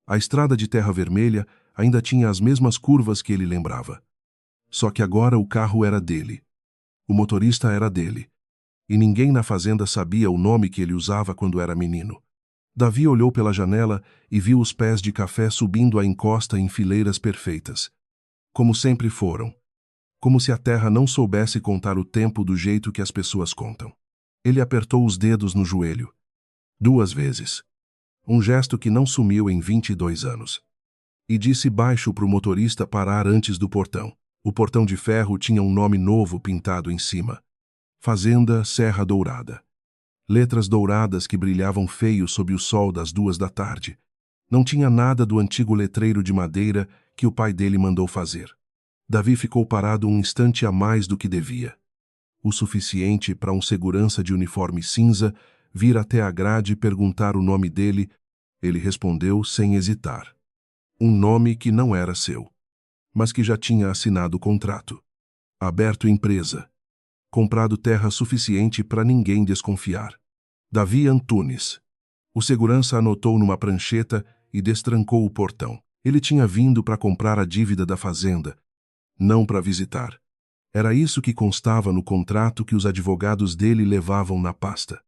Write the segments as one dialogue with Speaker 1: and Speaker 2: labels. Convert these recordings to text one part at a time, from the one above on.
Speaker 1: A estrada de terra vermelha ainda tinha as mesmas curvas que ele lembrava. Só que agora o carro era dele. O motorista era dele. E ninguém na fazenda sabia o nome que ele usava quando era menino. Davi olhou pela janela e viu os pés de café subindo a encosta em fileiras perfeitas. Como sempre foram. Como se a terra não soubesse contar o tempo do jeito que as pessoas contam. Ele apertou os dedos no joelho. 2 vezes. Um gesto que não sumiu em 22 anos. E disse baixo para o motorista parar antes do portão. O portão de ferro tinha um nome novo pintado em cima. Fazenda Serra Dourada. Letras douradas que brilhavam feio sob o sol das 2 da tarde. Não tinha nada do antigo letreiro de madeira que o pai dele mandou fazer. Davi ficou parado um instante a mais do que devia. O suficiente para um segurança de uniforme cinza vir até a grade e perguntar o nome dele. Ele respondeu sem hesitar. Um nome que não era seu, mas que já tinha assinado o contrato. Aberto empresa. Comprado terra suficiente para ninguém desconfiar. Davi Antunes. O segurança anotou numa prancheta e destrancou o portão. Ele tinha vindo para comprar a dívida da fazenda, não para visitar. Era isso que constava no contrato que os advogados dele levavam na pasta.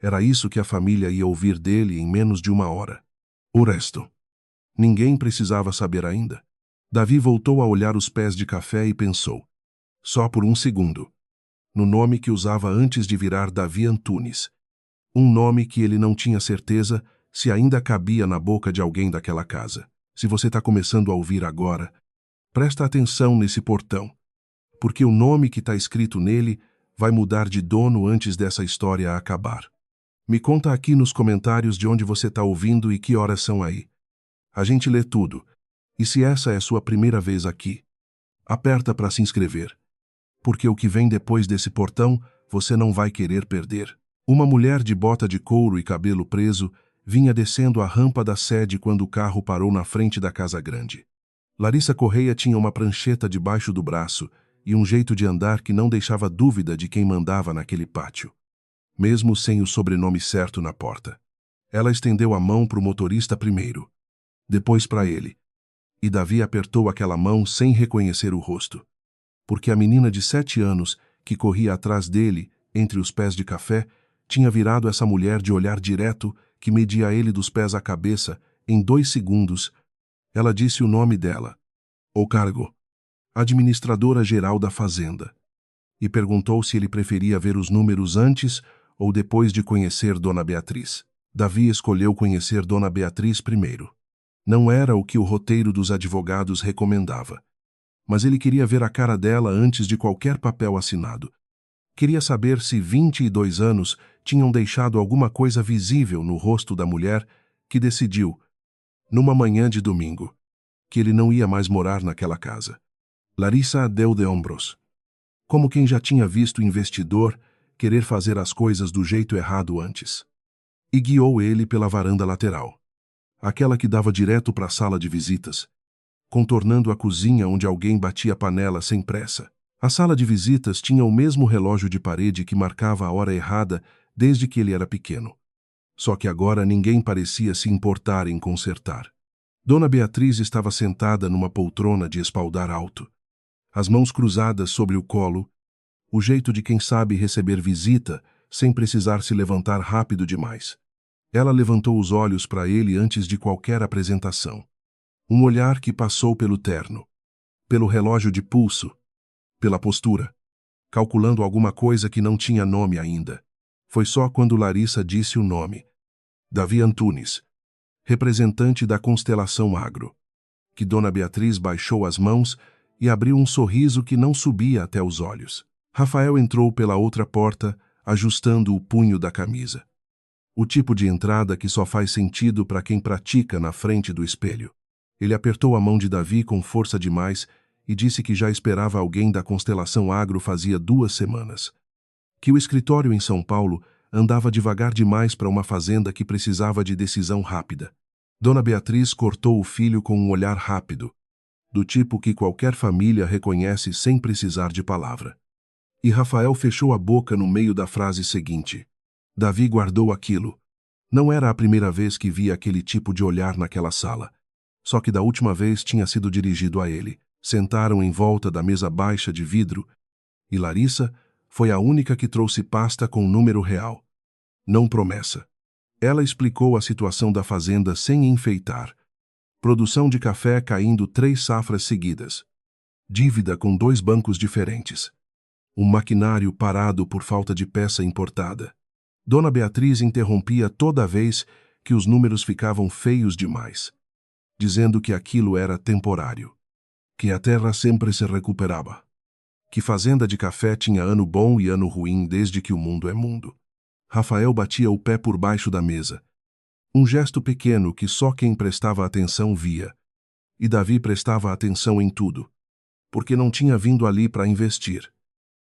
Speaker 1: Era isso que a família ia ouvir dele em menos de 1 hora. O resto. Ninguém precisava saber ainda. Davi voltou a olhar os pés de café e pensou. Só por 1 segundo. No nome que usava antes de virar Davi Antunes. Um nome que ele não tinha certeza se ainda cabia na boca de alguém daquela casa. Se você está começando a ouvir agora, presta atenção nesse portão. Porque o nome que está escrito nele vai mudar de dono antes dessa história acabar. Me conta aqui nos comentários de onde você está ouvindo e que horas são aí. A gente lê tudo. E se essa é sua primeira vez aqui, aperta para se inscrever. Porque o que vem depois desse portão, você não vai querer perder. Uma mulher de bota de couro e cabelo preso vinha descendo a rampa da sede quando o carro parou na frente da casa grande. Larissa Correia tinha uma prancheta debaixo do braço e um jeito de andar que não deixava dúvida de quem mandava naquele pátio. Mesmo sem o sobrenome certo na porta. Ela estendeu a mão para o motorista primeiro. Depois para ele. E Davi apertou aquela mão sem reconhecer o rosto. Porque a menina de 7 anos, que corria atrás dele, entre os pés de café, tinha virado essa mulher de olhar direto que media ele dos pés à cabeça, em 2 segundos. Ela disse o nome dela. O cargo. Administradora-geral da fazenda. E perguntou se ele preferia ver os números antes ou depois de conhecer Dona Beatriz. Davi escolheu conhecer Dona Beatriz primeiro. Não era o que o roteiro dos advogados recomendava. Mas ele queria ver a cara dela antes de qualquer papel assinado. Queria saber se 22 anos tinham deixado alguma coisa visível no rosto da mulher que decidiu, numa manhã de domingo, que ele não ia mais morar naquela casa. Larissa deu de ombros. Como quem já tinha visto o investidor querer fazer as coisas do jeito errado antes. E guiou ele pela varanda lateral. Aquela que dava direto para a sala de visitas, contornando a cozinha onde alguém batia panela sem pressa. A sala de visitas tinha o mesmo relógio de parede que marcava a hora errada desde que ele era pequeno. Só que agora ninguém parecia se importar em consertar. Dona Beatriz estava sentada numa poltrona de espaldar alto, as mãos cruzadas sobre o colo, o jeito de quem sabe receber visita sem precisar se levantar rápido demais. Ela levantou os olhos para ele antes de qualquer apresentação. Um olhar que passou pelo terno, pelo relógio de pulso, pela postura, calculando alguma coisa que não tinha nome ainda. Foi só quando Larissa disse o nome. Davi Antunes, representante da Constelação Agro, que Dona Beatriz baixou as mãos e abriu um sorriso que não subia até os olhos. Rafael entrou pela outra porta, ajustando o punho da camisa. O tipo de entrada que só faz sentido para quem pratica na frente do espelho. Ele apertou a mão de Davi com força demais e disse que já esperava alguém da Constelação Agro fazia 2 semanas. Que o escritório em São Paulo andava devagar demais para uma fazenda que precisava de decisão rápida. Dona Beatriz cortou o filho com um olhar rápido, do tipo que qualquer família reconhece sem precisar de palavra. E Rafael fechou a boca no meio da frase seguinte. Davi guardou aquilo. Não era a primeira vez que via aquele tipo de olhar naquela sala. Só que da última vez tinha sido dirigido a ele. Sentaram em volta da mesa baixa de vidro e Larissa foi a única que trouxe pasta com número real, não promessa. Ela explicou a situação da fazenda sem enfeitar. Produção de café caindo 3 safras seguidas. Dívida com 2 bancos diferentes. Um maquinário parado por falta de peça importada. Dona Beatriz interrompia toda vez que os números ficavam feios demais, dizendo que aquilo era temporário, que a terra sempre se recuperava, que fazenda de café tinha ano bom e ano ruim desde que o mundo é mundo. Rafael batia o pé por baixo da mesa. Um gesto pequeno que só quem prestava atenção via. E Davi prestava atenção em tudo, porque não tinha vindo ali para investir.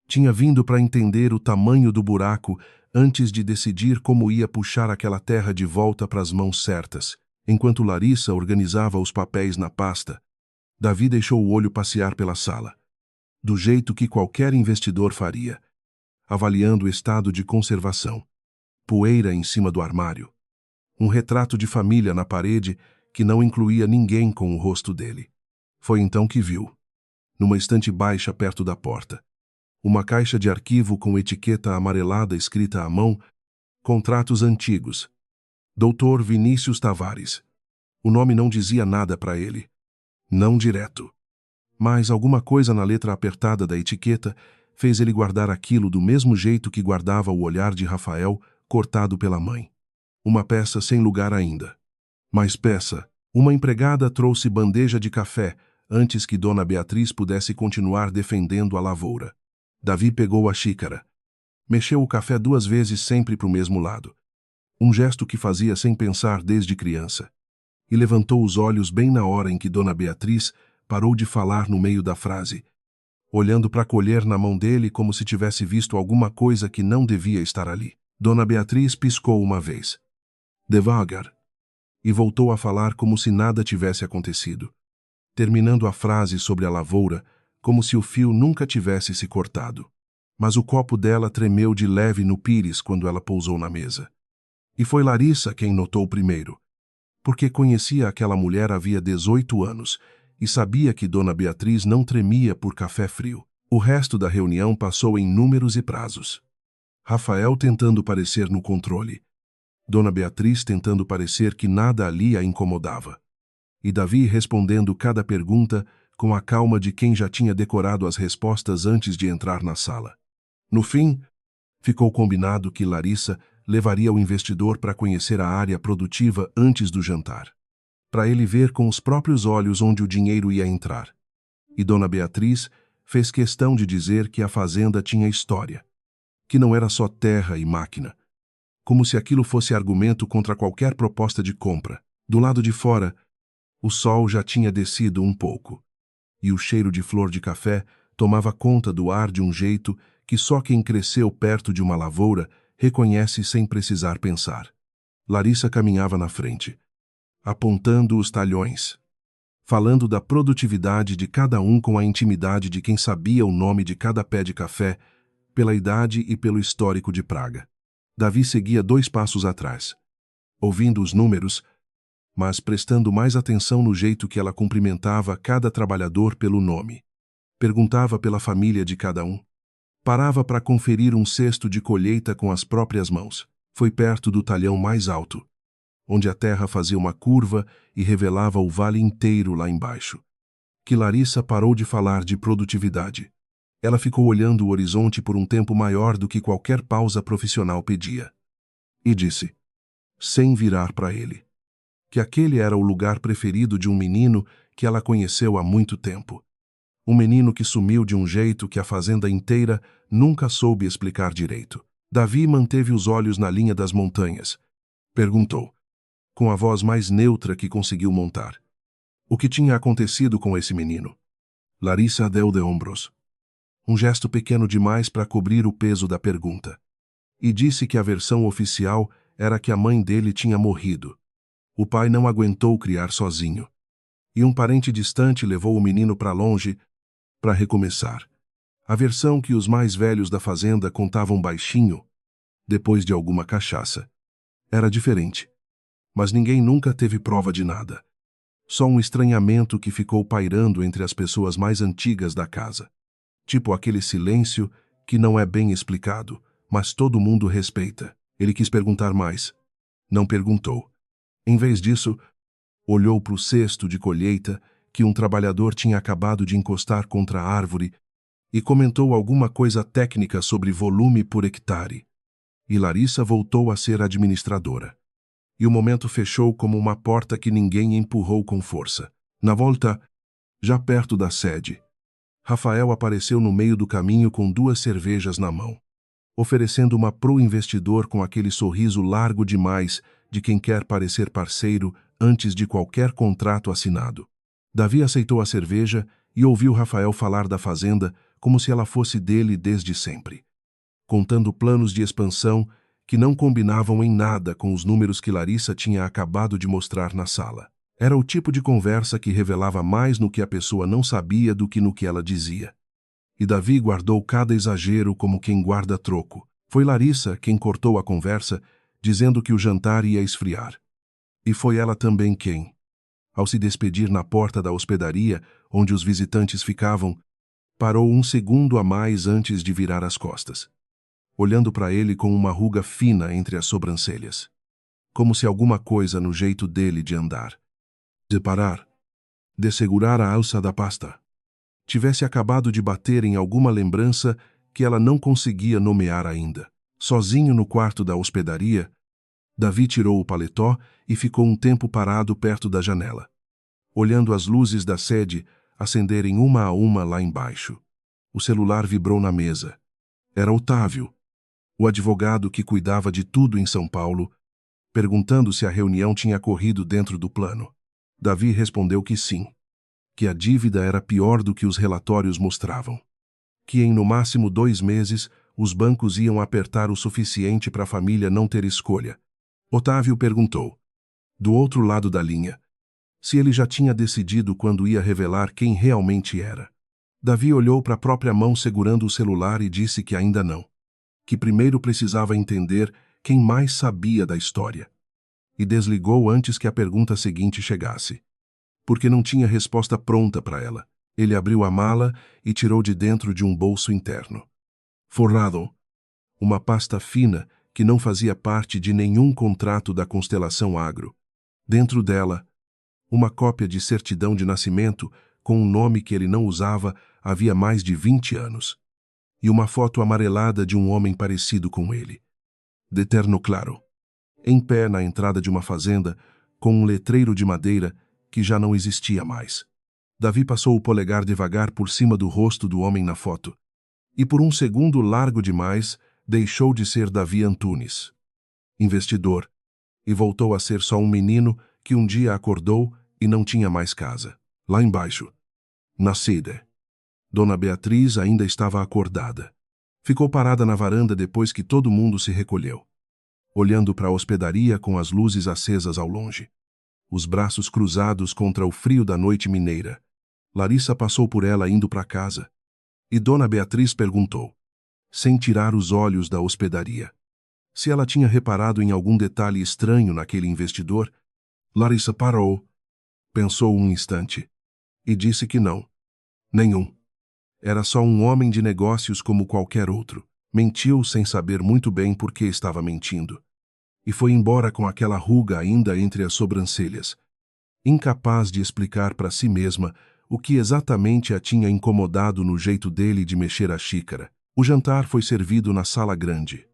Speaker 1: Tinha vindo para entender o tamanho do buraco antes de decidir como ia puxar aquela terra de volta para as mãos certas. Enquanto Larissa organizava os papéis na pasta, Davi deixou o olho passear pela sala, do jeito que qualquer investidor faria, avaliando o estado de conservação. Poeira em cima do armário. Um retrato de família na parede que não incluía ninguém com o rosto dele. Foi então que viu, numa estante baixa perto da porta, uma caixa de arquivo com etiqueta amarelada escrita à mão, contratos antigos. Dr. Vinícius Tavares. O nome não dizia nada para ele. Não direto. Mas alguma coisa na letra apertada da etiqueta fez ele guardar aquilo do mesmo jeito que guardava o olhar de Rafael cortado pela mãe. Uma peça sem lugar ainda. Mais peça. Uma empregada trouxe bandeja de café antes que Dona Beatriz pudesse continuar defendendo a lavoura. Davi pegou a xícara. Mexeu o café 2 vezes sempre para o mesmo lado. Um gesto que fazia sem pensar desde criança. E levantou os olhos bem na hora em que Dona Beatriz parou de falar no meio da frase, olhando para colher na mão dele como se tivesse visto alguma coisa que não devia estar ali. Dona Beatriz piscou uma vez. Devagar. E voltou a falar como se nada tivesse acontecido, terminando a frase sobre a lavoura como se o fio nunca tivesse se cortado. Mas o copo dela tremeu de leve no pires quando ela pousou na mesa. E foi Larissa quem notou primeiro, porque conhecia aquela mulher havia 18 anos e sabia que Dona Beatriz não tremia por café frio. O resto da reunião passou em números e prazos. Rafael tentando parecer no controle. Dona Beatriz tentando parecer que nada ali a incomodava. E Davi respondendo cada pergunta com a calma de quem já tinha decorado as respostas antes de entrar na sala. No fim, ficou combinado que Larissa levaria o investidor para conhecer a área produtiva antes do jantar, para ele ver com os próprios olhos onde o dinheiro ia entrar. E Dona Beatriz fez questão de dizer que a fazenda tinha história, que não era só terra e máquina, como se aquilo fosse argumento contra qualquer proposta de compra. Do lado de fora, o sol já tinha descido um pouco, e o cheiro de flor de café tomava conta do ar de um jeito que só quem cresceu perto de uma lavoura reconhece sem precisar pensar. Larissa caminhava na frente, apontando os talhões, falando da produtividade de cada um com a intimidade de quem sabia o nome de cada pé de café, pela idade e pelo histórico de praga. Davi seguia 2 passos atrás, ouvindo os números, mas prestando mais atenção no jeito que ela cumprimentava cada trabalhador pelo nome. Perguntava pela família de cada um. Parava para conferir um cesto de colheita com as próprias mãos. Foi perto do talhão mais alto, onde a terra fazia uma curva e revelava o vale inteiro lá embaixo, que Larissa parou de falar de produtividade. Ela ficou olhando o horizonte por um tempo maior do que qualquer pausa profissional pedia. E disse, sem virar para ele, que aquele era o lugar preferido de um menino que ela conheceu há muito tempo. Um menino que sumiu de um jeito que a fazenda inteira nunca soube explicar direito. Davi manteve os olhos na linha das montanhas. Perguntou, com a voz mais neutra que conseguiu montar, o que tinha acontecido com esse menino. Larissa deu de ombros. Um gesto pequeno demais para cobrir o peso da pergunta. E disse que a versão oficial era que a mãe dele tinha morrido. O pai não aguentou criar sozinho. E um parente distante levou o menino para longe para recomeçar. A versão que os mais velhos da fazenda contavam baixinho, depois de alguma cachaça, era diferente. Mas ninguém nunca teve prova de nada. Só um estranhamento que ficou pairando entre as pessoas mais antigas da casa. Tipo aquele silêncio que não é bem explicado, mas todo mundo respeita. Ele quis perguntar mais. Não perguntou. Em vez disso, olhou para o cesto de colheita que um trabalhador tinha acabado de encostar contra a árvore e comentou alguma coisa técnica sobre volume por hectare. E Larissa voltou a ser administradora. E o momento fechou como uma porta que ninguém empurrou com força. Na volta, já perto da sede, Rafael apareceu no meio do caminho com 2 cervejas na mão, oferecendo uma pro investidor com aquele sorriso largo demais de quem quer parecer parceiro antes de qualquer contrato assinado. Davi aceitou a cerveja e ouviu Rafael falar da fazenda como se ela fosse dele desde sempre, contando planos de expansão que não combinavam em nada com os números que Larissa tinha acabado de mostrar na sala. Era o tipo de conversa que revelava mais no que a pessoa não sabia do que no que ela dizia. E Davi guardou cada exagero como quem guarda troco. Foi Larissa quem cortou a conversa, dizendo que o jantar ia esfriar. E foi ela também quem, ao se despedir na porta da hospedaria, onde os visitantes ficavam, parou um segundo a mais antes de virar as costas, olhando para ele com uma ruga fina entre as sobrancelhas, como se alguma coisa no jeito dele de andar, de parar, de segurar a alça da pasta, tivesse acabado de bater em alguma lembrança que ela não conseguia nomear ainda. Sozinho no quarto da hospedaria, Davi tirou o paletó e ficou um tempo parado perto da janela, olhando as luzes da sede acenderem uma a uma lá embaixo. O celular vibrou na mesa. Era Otávio, o advogado que cuidava de tudo em São Paulo, perguntando se a reunião tinha corrido dentro do plano. Davi respondeu que sim, que a dívida era pior do que os relatórios mostravam, que em no máximo 2 meses os bancos iam apertar o suficiente para a família não ter escolha. Otávio perguntou, do outro lado da linha, se ele já tinha decidido quando ia revelar quem realmente era. Davi olhou para a própria mão segurando o celular e disse que ainda não, que primeiro precisava entender quem mais sabia da história. E desligou antes que a pergunta seguinte chegasse, porque não tinha resposta pronta para ela. Ele abriu a mala e tirou de dentro de um bolso interno, forrado, uma pasta fina que não fazia parte de nenhum contrato da Constelação Agro. Dentro dela, uma cópia de certidão de nascimento com um nome que ele não usava havia mais de 20 anos, e uma foto amarelada de um homem parecido com ele, de terno claro, em pé na entrada de uma fazenda, com um letreiro de madeira que já não existia mais. Davi passou o polegar devagar por cima do rosto do homem na foto, e por um segundo largo demais, deixou de ser Davi Antunes, investidor, e voltou a ser só um menino que um dia acordou e não tinha mais casa. Lá embaixo, na sede, Dona Beatriz ainda estava acordada. Ficou parada na varanda depois que todo mundo se recolheu, olhando para a hospedaria com as luzes acesas ao longe, os braços cruzados contra o frio da noite mineira. Larissa passou por ela indo para casa, e Dona Beatriz perguntou, sem tirar os olhos da hospedaria, se ela tinha reparado em algum detalhe estranho naquele investidor. Larissa parou, pensou um instante, e disse que não. Nenhum. Era só um homem de negócios como qualquer outro. Mentiu sem saber muito bem por que estava mentindo. E foi embora com aquela ruga ainda entre as sobrancelhas, incapaz de explicar para si mesma o que exatamente a tinha incomodado no jeito dele de mexer a xícara. O jantar foi servido na sala grande,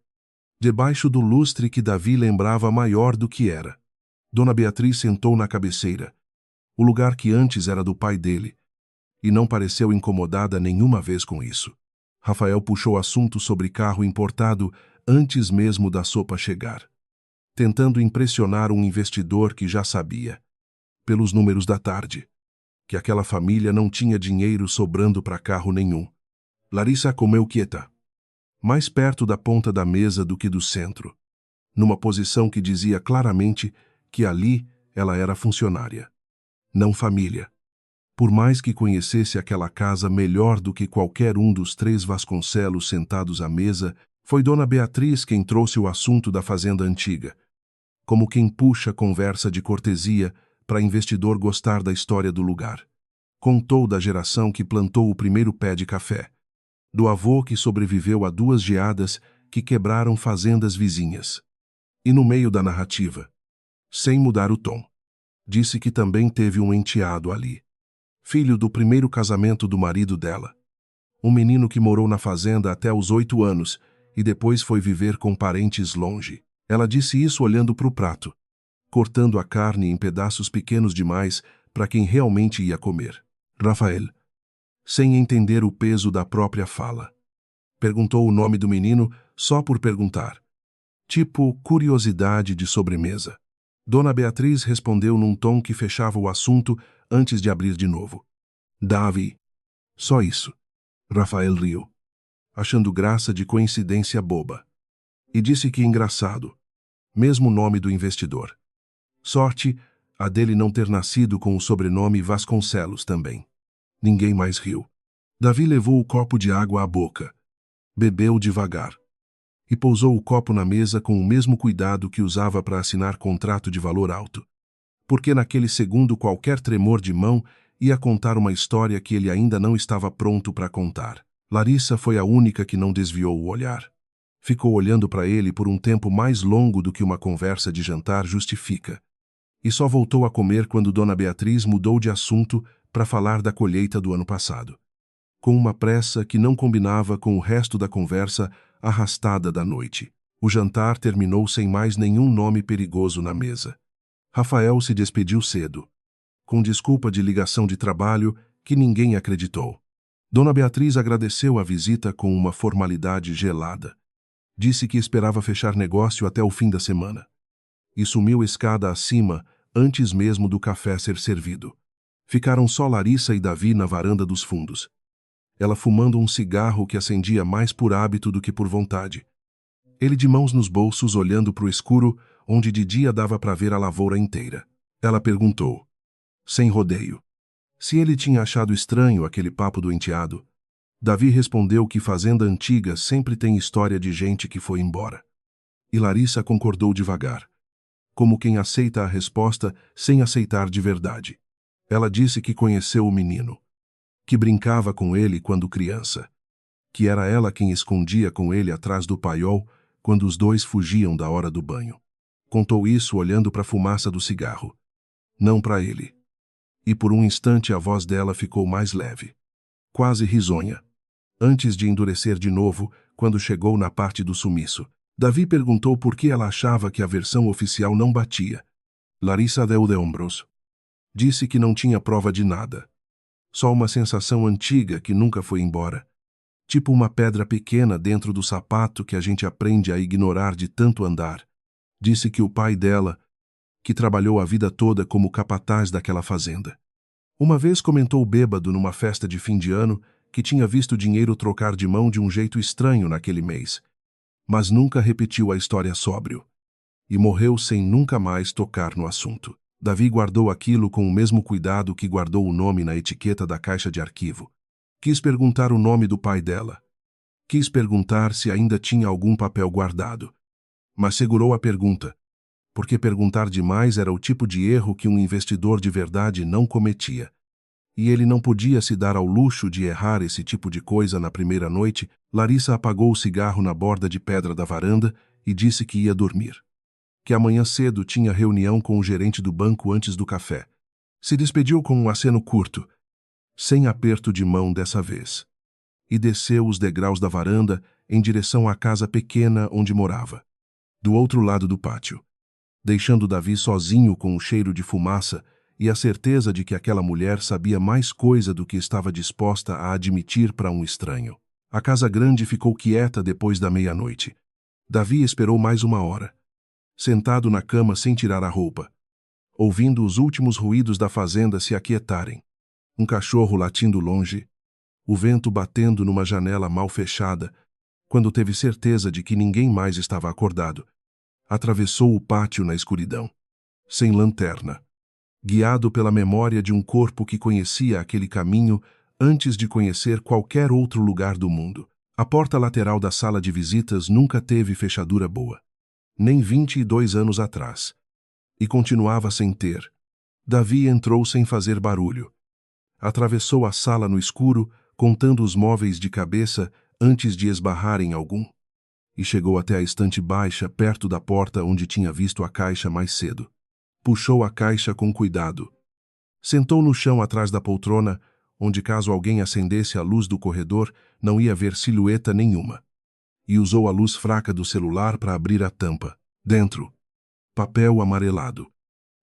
Speaker 1: debaixo do lustre que Davi lembrava maior do que era. Dona Beatriz sentou na cabeceira, o lugar que antes era do pai dele, e não pareceu incomodada nenhuma vez com isso. Rafael puxou assunto sobre carro importado antes mesmo da sopa chegar, tentando impressionar um investidor que já sabia, pelos números da tarde, que aquela família não tinha dinheiro sobrando para carro nenhum. Larissa comeu quieta, mais perto da ponta da mesa do que do centro, numa posição que dizia claramente que ali ela era funcionária, não família. Por mais que conhecesse aquela casa melhor do que qualquer um dos 3 Vasconcelos sentados à mesa, foi Dona Beatriz quem trouxe o assunto da fazenda antiga, como quem puxa conversa de cortesia para investidor gostar da história do lugar. Contou da geração que plantou o primeiro pé de café, do avô que sobreviveu a 2 geadas que quebraram fazendas vizinhas. E no meio da narrativa, sem mudar o tom, disse que também teve um enteado ali, filho do primeiro casamento do marido dela. Um menino que morou na fazenda até os 8 anos e depois foi viver com parentes longe. Ela disse isso olhando para o prato, cortando a carne em pedaços pequenos demais para quem realmente ia comer. Rafael, sem entender o peso da própria fala, perguntou o nome do menino só por perguntar. Tipo curiosidade de sobremesa. Dona Beatriz respondeu num tom que fechava o assunto antes de abrir de novo. Davi. Só isso. Rafael riu, achando graça de coincidência boba. E disse que engraçado. Mesmo nome do investidor. Sorte, a dele não ter nascido com o sobrenome Vasconcelos também. Ninguém mais riu. Davi levou o copo de água à boca. Bebeu devagar. E pousou o copo na mesa com o mesmo cuidado que usava para assinar contrato de valor alto. Porque naquele segundo qualquer tremor de mão ia contar uma história que ele ainda não estava pronto para contar. Larissa foi a única que não desviou o olhar. Ficou olhando para ele por um tempo mais longo do que uma conversa de jantar justifica. E só voltou a comer quando Dona Beatriz mudou de assunto para falar da colheita do ano passado, com uma pressa que não combinava com o resto da conversa arrastada da noite. O jantar terminou sem mais nenhum nome perigoso na mesa. Rafael se despediu cedo, com desculpa de ligação de trabalho que ninguém acreditou. Dona Beatriz agradeceu a visita com uma formalidade gelada. Disse que esperava fechar negócio até o fim da semana. E sumiu escada acima antes mesmo do café ser servido. Ficaram só Larissa e Davi na varanda dos fundos. Ela fumando um cigarro que acendia mais por hábito do que por vontade. Ele de mãos nos bolsos olhando para o escuro, onde de dia dava para ver a lavoura inteira. Ela perguntou, sem rodeio, se ele tinha achado estranho aquele papo do enteado. Davi respondeu que fazenda antiga sempre tem história de gente que foi embora. E Larissa concordou devagar, como quem aceita a resposta sem aceitar de verdade. Ela disse que conheceu o menino, que brincava com ele quando criança, que era ela quem escondia com ele atrás do paiol quando os dois fugiam da hora do banho. Contou isso olhando para a fumaça do cigarro, não para ele. E por um instante a voz dela ficou mais leve, quase risonha, antes de endurecer de novo quando chegou na parte do sumiço. Davi perguntou por que ela achava que a versão oficial não batia. Larissa deu de ombros. Disse que não tinha prova de nada. Só uma sensação antiga que nunca foi embora. Tipo uma pedra pequena dentro do sapato que a gente aprende a ignorar de tanto andar. Disse que o pai dela, que trabalhou a vida toda como capataz daquela fazenda, uma vez comentou bêbado numa festa de fim de ano que tinha visto dinheiro trocar de mão de um jeito estranho naquele mês, mas nunca repetiu a história sóbrio. E morreu sem nunca mais tocar no assunto. Davi guardou aquilo com o mesmo cuidado que guardou o nome na etiqueta da caixa de arquivo. Quis perguntar o nome do pai dela. Quis perguntar se ainda tinha algum papel guardado. Mas segurou a pergunta, porque perguntar demais era o tipo de erro que um investidor de verdade não cometia. E ele não podia se dar ao luxo de errar esse tipo de coisa na primeira noite. Larissa apagou o cigarro na borda de pedra da varanda e disse que ia dormir. Que amanhã cedo tinha reunião com o gerente do banco antes do café. Se despediu com um aceno curto, sem aperto de mão dessa vez, e desceu os degraus da varanda em direção à casa pequena onde morava, do outro lado do pátio, deixando Davi sozinho com o cheiro de fumaça e a certeza de que aquela mulher sabia mais coisa do que estava disposta a admitir para um estranho. A casa grande ficou quieta depois da meia-noite. Davi esperou mais 1 hora, sentado na cama sem tirar a roupa, ouvindo os últimos ruídos da fazenda se aquietarem. Um cachorro latindo longe, o vento batendo numa janela mal fechada, quando teve certeza de que ninguém mais estava acordado. Atravessou o pátio na escuridão, sem lanterna, guiado pela memória de um corpo que conhecia aquele caminho antes de conhecer qualquer outro lugar do mundo. A porta lateral da sala de visitas nunca teve fechadura boa, nem 22 anos atrás, e continuava sem ter, Davi entrou sem fazer barulho. Atravessou a sala no escuro, contando os móveis de cabeça antes de esbarrar em algum. E chegou até a estante baixa, perto da porta onde tinha visto a caixa mais cedo. Puxou a caixa com cuidado. Sentou no chão atrás da poltrona, onde caso alguém acendesse a luz do corredor, não ia ver silhueta nenhuma. E usou a luz fraca do celular para abrir a tampa. Dentro, papel amarelado.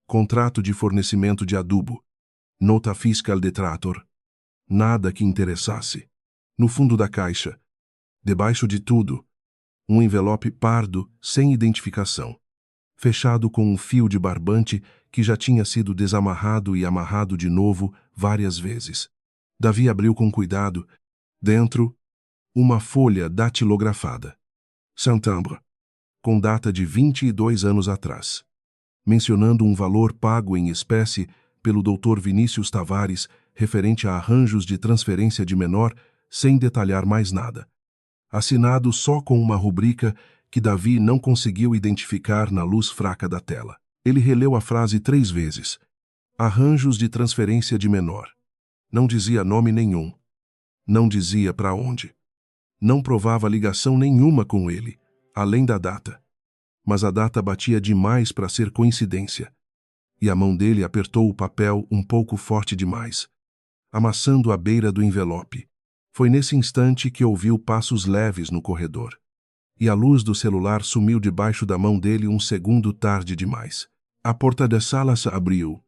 Speaker 1: Contrato de fornecimento de adubo. Nota fiscal de trator. Nada que interessasse. No fundo da caixa, debaixo de tudo, um envelope pardo, sem identificação, fechado com um fio de barbante que já tinha sido desamarrado e amarrado de novo várias vezes. Davi abriu com cuidado. Dentro, uma folha datilografada. Saint-Timbre, com data de 22 anos atrás, mencionando um valor pago em espécie pelo Dr. Vinícius Tavares referente a arranjos de transferência de menor, sem detalhar mais nada. Assinado só com uma rubrica que Davi não conseguiu identificar na luz fraca da tela. Ele releu a frase 3 vezes. Arranjos de transferência de menor. Não dizia nome nenhum. Não dizia para onde. Não provava ligação nenhuma com ele, além da data. Mas a data batia demais para ser coincidência. E a mão dele apertou o papel um pouco forte demais, amassando a beira do envelope. Foi nesse instante que ouviu passos leves no corredor. E a luz do celular sumiu debaixo da mão dele um segundo tarde demais. A porta da sala se abriu.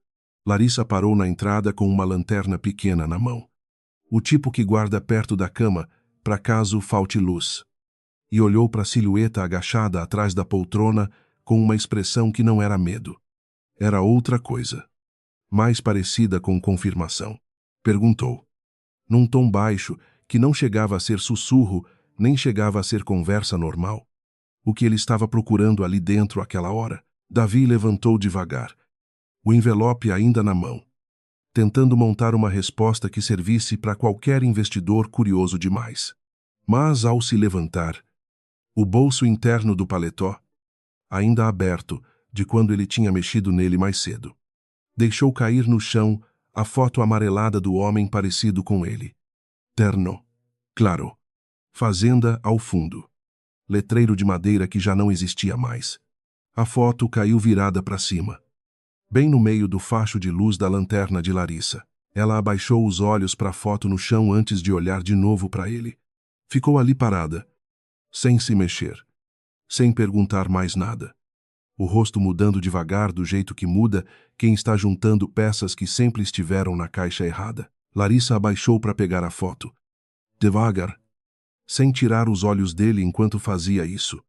Speaker 1: Larissa parou na entrada com uma lanterna pequena na mão. O tipo que guarda perto da cama, para caso falte luz. E olhou para a silhueta agachada atrás da poltrona com uma expressão que não era medo. Era outra coisa. Mais parecida com confirmação. Perguntou. Num tom baixo, que não chegava a ser sussurro, nem chegava a ser conversa normal. O que ele estava procurando ali dentro àquela hora? Davi levantou devagar, o envelope ainda na mão, tentando montar uma resposta que servisse para qualquer investidor curioso demais. Mas, ao se levantar, o bolso interno do paletó, ainda aberto de quando ele tinha mexido nele mais cedo, deixou cair no chão a foto amarelada do homem parecido com ele. Terno. Claro. Fazenda ao fundo. Letreiro de madeira que já não existia mais. A foto caiu virada para cima, bem no meio do facho de luz da lanterna de Larissa. Ela abaixou os olhos para a foto no chão antes de olhar de novo para ele. Ficou ali parada, sem se mexer, sem perguntar mais nada. O rosto mudando devagar do jeito que muda quem está juntando peças que sempre estiveram na caixa errada. Larissa abaixou para pegar a foto. Devagar, sem tirar os olhos dele enquanto fazia isso,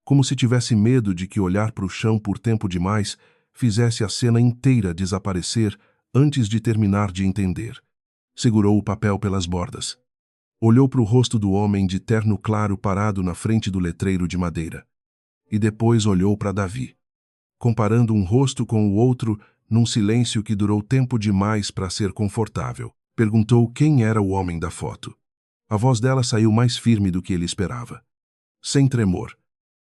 Speaker 1: como se tivesse medo de que olhar para o chão por tempo demais fizesse a cena inteira desaparecer antes de terminar de entender. Segurou o papel pelas bordas. Olhou para o rosto do homem de terno claro parado na frente do letreiro de madeira. E depois olhou para Davi, comparando um rosto com o outro num silêncio que durou tempo demais para ser confortável. Perguntou quem era o homem da foto. A voz dela saiu mais firme do que ele esperava. Sem tremor.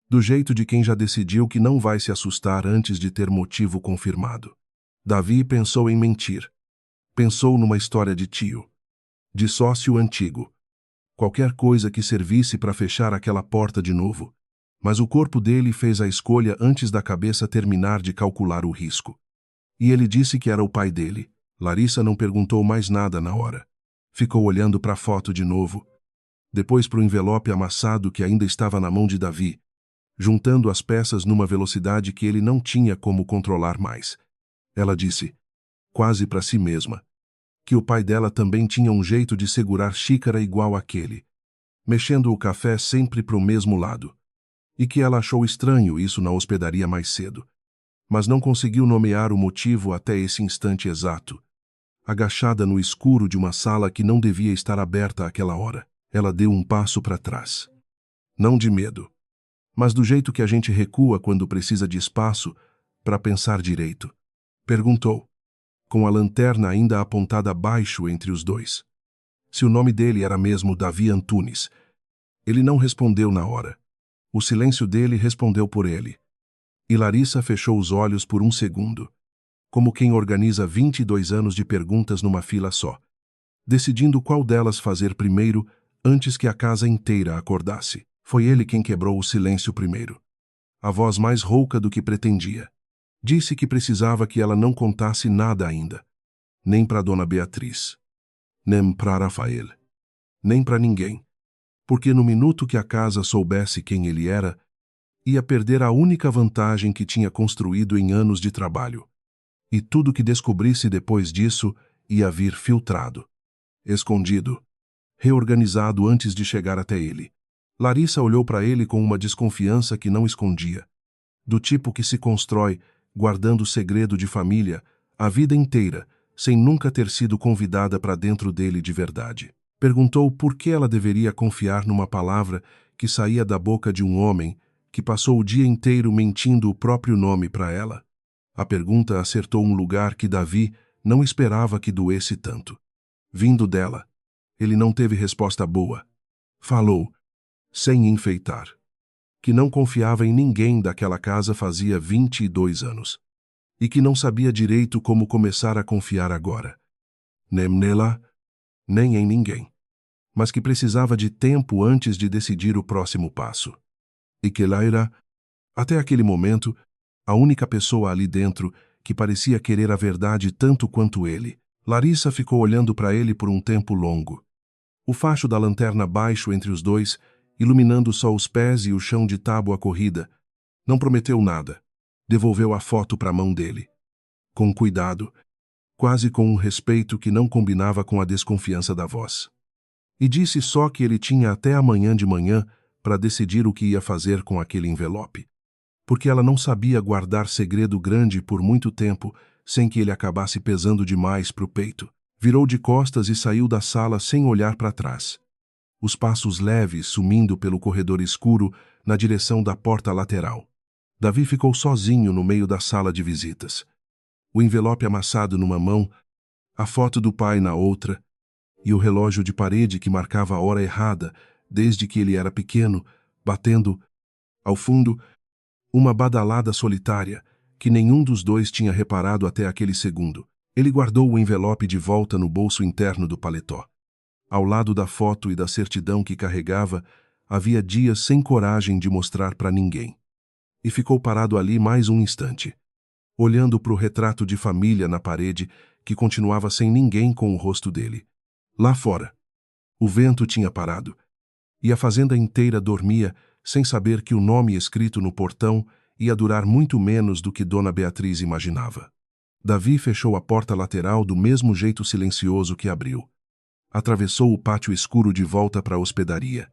Speaker 1: Do jeito de quem já decidiu que não vai se assustar antes de ter motivo confirmado. Davi pensou em mentir. Pensou numa história de tio. De sócio antigo. Qualquer coisa que servisse para fechar aquela porta de novo. Mas o corpo dele fez a escolha antes da cabeça terminar de calcular o risco. E ele disse que era o pai dele. Larissa não perguntou mais nada na hora. Ficou olhando para a foto de novo. Depois para o envelope amassado que ainda estava na mão de Davi, juntando as peças numa velocidade que ele não tinha como controlar mais. Ela disse, quase para si mesma, que o pai dela também tinha um jeito de segurar xícara igual àquele, mexendo o café sempre para o mesmo lado, e que ela achou estranho isso na hospedaria mais cedo, mas não conseguiu nomear o motivo até esse instante exato. Agachada no escuro de uma sala que não devia estar aberta àquela hora, ela deu um passo para trás. Não de medo, mas do jeito que a gente recua quando precisa de espaço para pensar direito. Perguntou, com a lanterna ainda apontada baixo entre os dois, se o nome dele era mesmo Davi Antunes. Ele não respondeu na hora. O silêncio dele respondeu por ele. E Larissa fechou os olhos por um segundo. como quem organiza 22 anos de perguntas numa fila só, decidindo qual delas fazer primeiro antes que a casa inteira acordasse. Foi ele quem quebrou o silêncio primeiro. A voz mais rouca do que pretendia. Disse que precisava que ela não contasse nada ainda. Nem para Dona Beatriz. Nem para Rafael. Nem para ninguém. Porque no minuto que a casa soubesse quem ele era, ia perder a única vantagem que tinha construído em anos de trabalho. E tudo que descobrisse depois disso ia vir filtrado. Escondido. Reorganizado antes de chegar até ele. Larissa olhou para ele com uma desconfiança que não escondia. Do tipo que se constrói, guardando segredo de família, a vida inteira, sem nunca ter sido convidada para dentro dele de verdade. Perguntou por que ela deveria confiar numa palavra que saía da boca de um homem que passou o dia inteiro mentindo o próprio nome para ela. A pergunta acertou um lugar que Davi não esperava que doesse tanto. Vindo dela, ele não teve resposta boa. Falou, sem enfeitar, que não confiava em ninguém daquela casa fazia 22 anos. E que não sabia direito como começar a confiar agora. Nem nela, nem em ninguém. Mas que precisava de tempo antes de decidir o próximo passo. E que ela era, até aquele momento, a única pessoa ali dentro que parecia querer a verdade tanto quanto ele. Larissa ficou olhando para ele por um tempo longo. O facho da lanterna baixo entre os dois, iluminando só os pés e o chão de tábua corrida. Não prometeu nada. Devolveu a foto para a mão dele. Com cuidado, quase com um respeito que não combinava com a desconfiança da voz. E disse só que ele tinha até amanhã de manhã para decidir o que ia fazer com aquele envelope. Porque ela não sabia guardar segredo grande por muito tempo sem que ele acabasse pesando demais para o peito. Virou de costas e saiu da sala sem olhar para trás. Os passos leves sumindo pelo corredor escuro na direção da porta lateral. Davi ficou sozinho no meio da sala de visitas. O envelope amassado numa mão, a foto do pai na outra, e o relógio de parede que marcava a hora errada desde que ele era pequeno, batendo, ao fundo, uma badalada solitária que nenhum dos dois tinha reparado até aquele segundo. Ele guardou o envelope de volta no bolso interno do paletó. Ao lado da foto e da certidão que carregava, havia dias sem coragem de mostrar para ninguém. E ficou parado ali mais um instante, olhando para o retrato de família na parede que continuava sem ninguém com o rosto dele. Lá fora, o vento tinha parado, e a fazenda inteira dormia sem saber que o nome escrito no portão ia durar muito menos do que Dona Beatriz imaginava. Davi fechou a porta lateral do mesmo jeito silencioso que abriu. Atravessou o pátio escuro de volta para a hospedaria.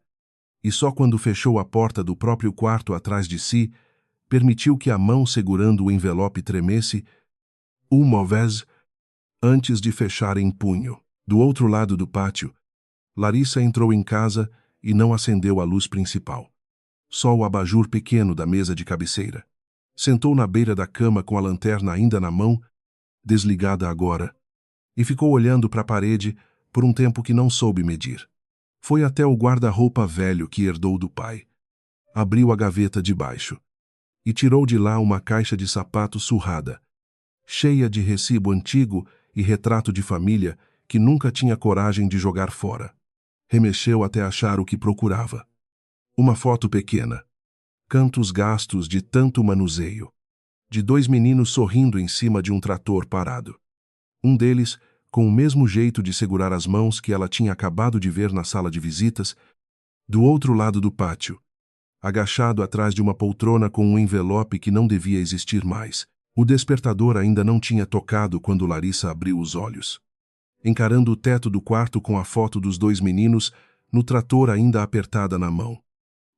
Speaker 1: E só quando fechou a porta do próprio quarto atrás de si, permitiu que a mão segurando o envelope tremesse, uma vez, antes de fechar em punho. Do outro lado do pátio, Larissa entrou em casa e não acendeu a luz principal. Só o abajur pequeno da mesa de cabeceira. Sentou na beira da cama com a lanterna ainda na mão, desligada agora, e ficou olhando para a parede por um tempo que não soube medir. Foi até o guarda-roupa velho que herdou do pai. Abriu a gaveta de baixo e tirou de lá uma caixa de sapato surrada, cheia de recibo antigo e retrato de família que nunca tinha coragem de jogar fora. Remexeu até achar o que procurava. Uma foto pequena. Cantos gastos de tanto manuseio. De dois meninos sorrindo em cima de um trator parado. Um deles, com o mesmo jeito de segurar as mãos que ela tinha acabado de ver na sala de visitas, do outro lado do pátio, agachado atrás de uma poltrona com um envelope que não devia existir mais. O despertador ainda não tinha tocado quando Larissa abriu os olhos. Encarando o teto do quarto com a foto dos dois meninos, no trator ainda apertada na mão.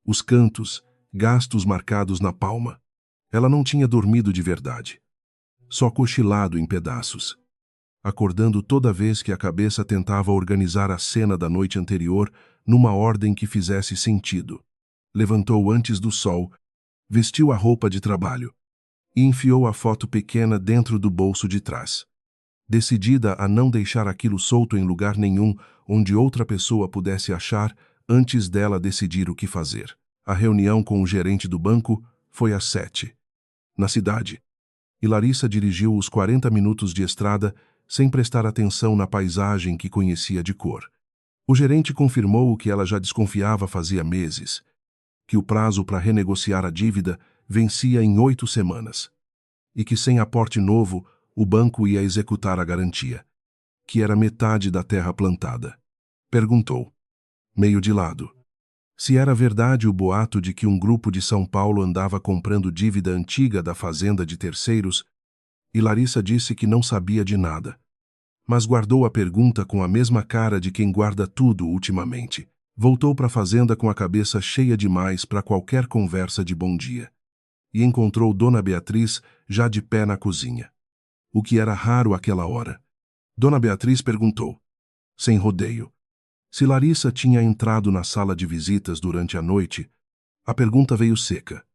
Speaker 1: Os cantos, gastos marcados na palma. Ela não tinha dormido de verdade. Só cochilado em pedaços. Acordando toda vez que a cabeça tentava organizar a cena da noite anterior numa ordem que fizesse sentido. Levantou antes do sol, vestiu a roupa de trabalho e enfiou a foto pequena dentro do bolso de trás. Decidida a não deixar aquilo solto em lugar nenhum onde outra pessoa pudesse achar antes dela decidir o que fazer. A reunião com o gerente do banco foi às 7. Na cidade. E Larissa dirigiu os 40 minutos de estrada sem prestar atenção na paisagem que conhecia de cor. O gerente confirmou o que ela já desconfiava fazia meses, que o prazo para renegociar a dívida vencia em 8 semanas, e que sem aporte novo, o banco ia executar a garantia, que era metade da terra plantada. Perguntou, meio de lado, se era verdade o boato de que um grupo de São Paulo andava comprando dívida antiga da fazenda de terceiros, e Larissa disse que não sabia de nada, mas guardou a pergunta com a mesma cara de quem guarda tudo ultimamente. Voltou para a fazenda com a cabeça cheia demais para qualquer conversa de bom dia, e encontrou Dona Beatriz já de pé na cozinha, o que era raro àquela hora. Dona Beatriz perguntou, sem rodeio, se Larissa tinha entrado na sala de visitas durante a noite. A pergunta veio seca,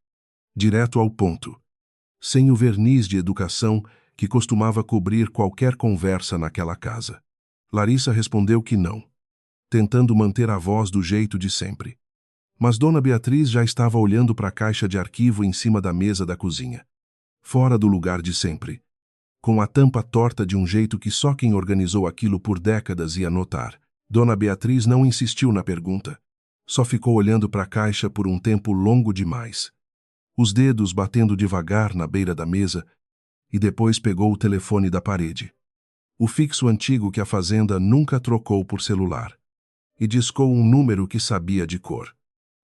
Speaker 1: direto ao ponto, sem o verniz de educação que costumava cobrir qualquer conversa naquela casa. Larissa respondeu que não, tentando manter a voz do jeito de sempre. Mas Dona Beatriz já estava olhando para a caixa de arquivo em cima da mesa da cozinha, fora do lugar de sempre, com a tampa torta de um jeito que só quem organizou aquilo por décadas ia notar. Dona Beatriz não insistiu na pergunta, só ficou olhando para a caixa por um tempo longo demais, os dedos batendo devagar na beira da mesa, e depois pegou o telefone da parede, o fixo antigo que a fazenda nunca trocou por celular, e discou um número que sabia de cor.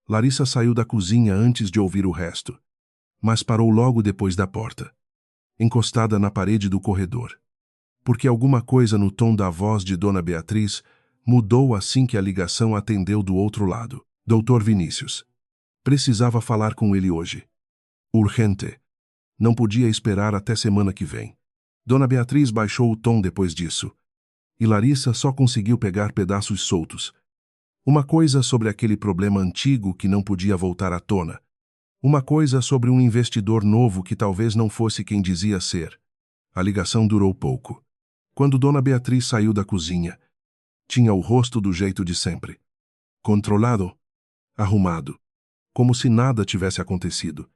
Speaker 1: Larissa saiu da cozinha antes de ouvir o resto, mas parou logo depois da porta, encostada na parede do corredor, porque alguma coisa no tom da voz de Dona Beatriz mudou assim que a ligação atendeu do outro lado. Doutor Vinícius. Precisava falar com ele hoje. Urgente. Não podia esperar até semana que vem. Dona Beatriz baixou o tom depois disso, e Larissa só conseguiu pegar pedaços soltos. Uma coisa sobre aquele problema antigo que não podia voltar à tona. Uma coisa sobre um investidor novo que talvez não fosse quem dizia ser. A ligação durou pouco. Quando Dona Beatriz saiu da cozinha, tinha o rosto do jeito de sempre. Controlado, arrumado, como se nada tivesse acontecido.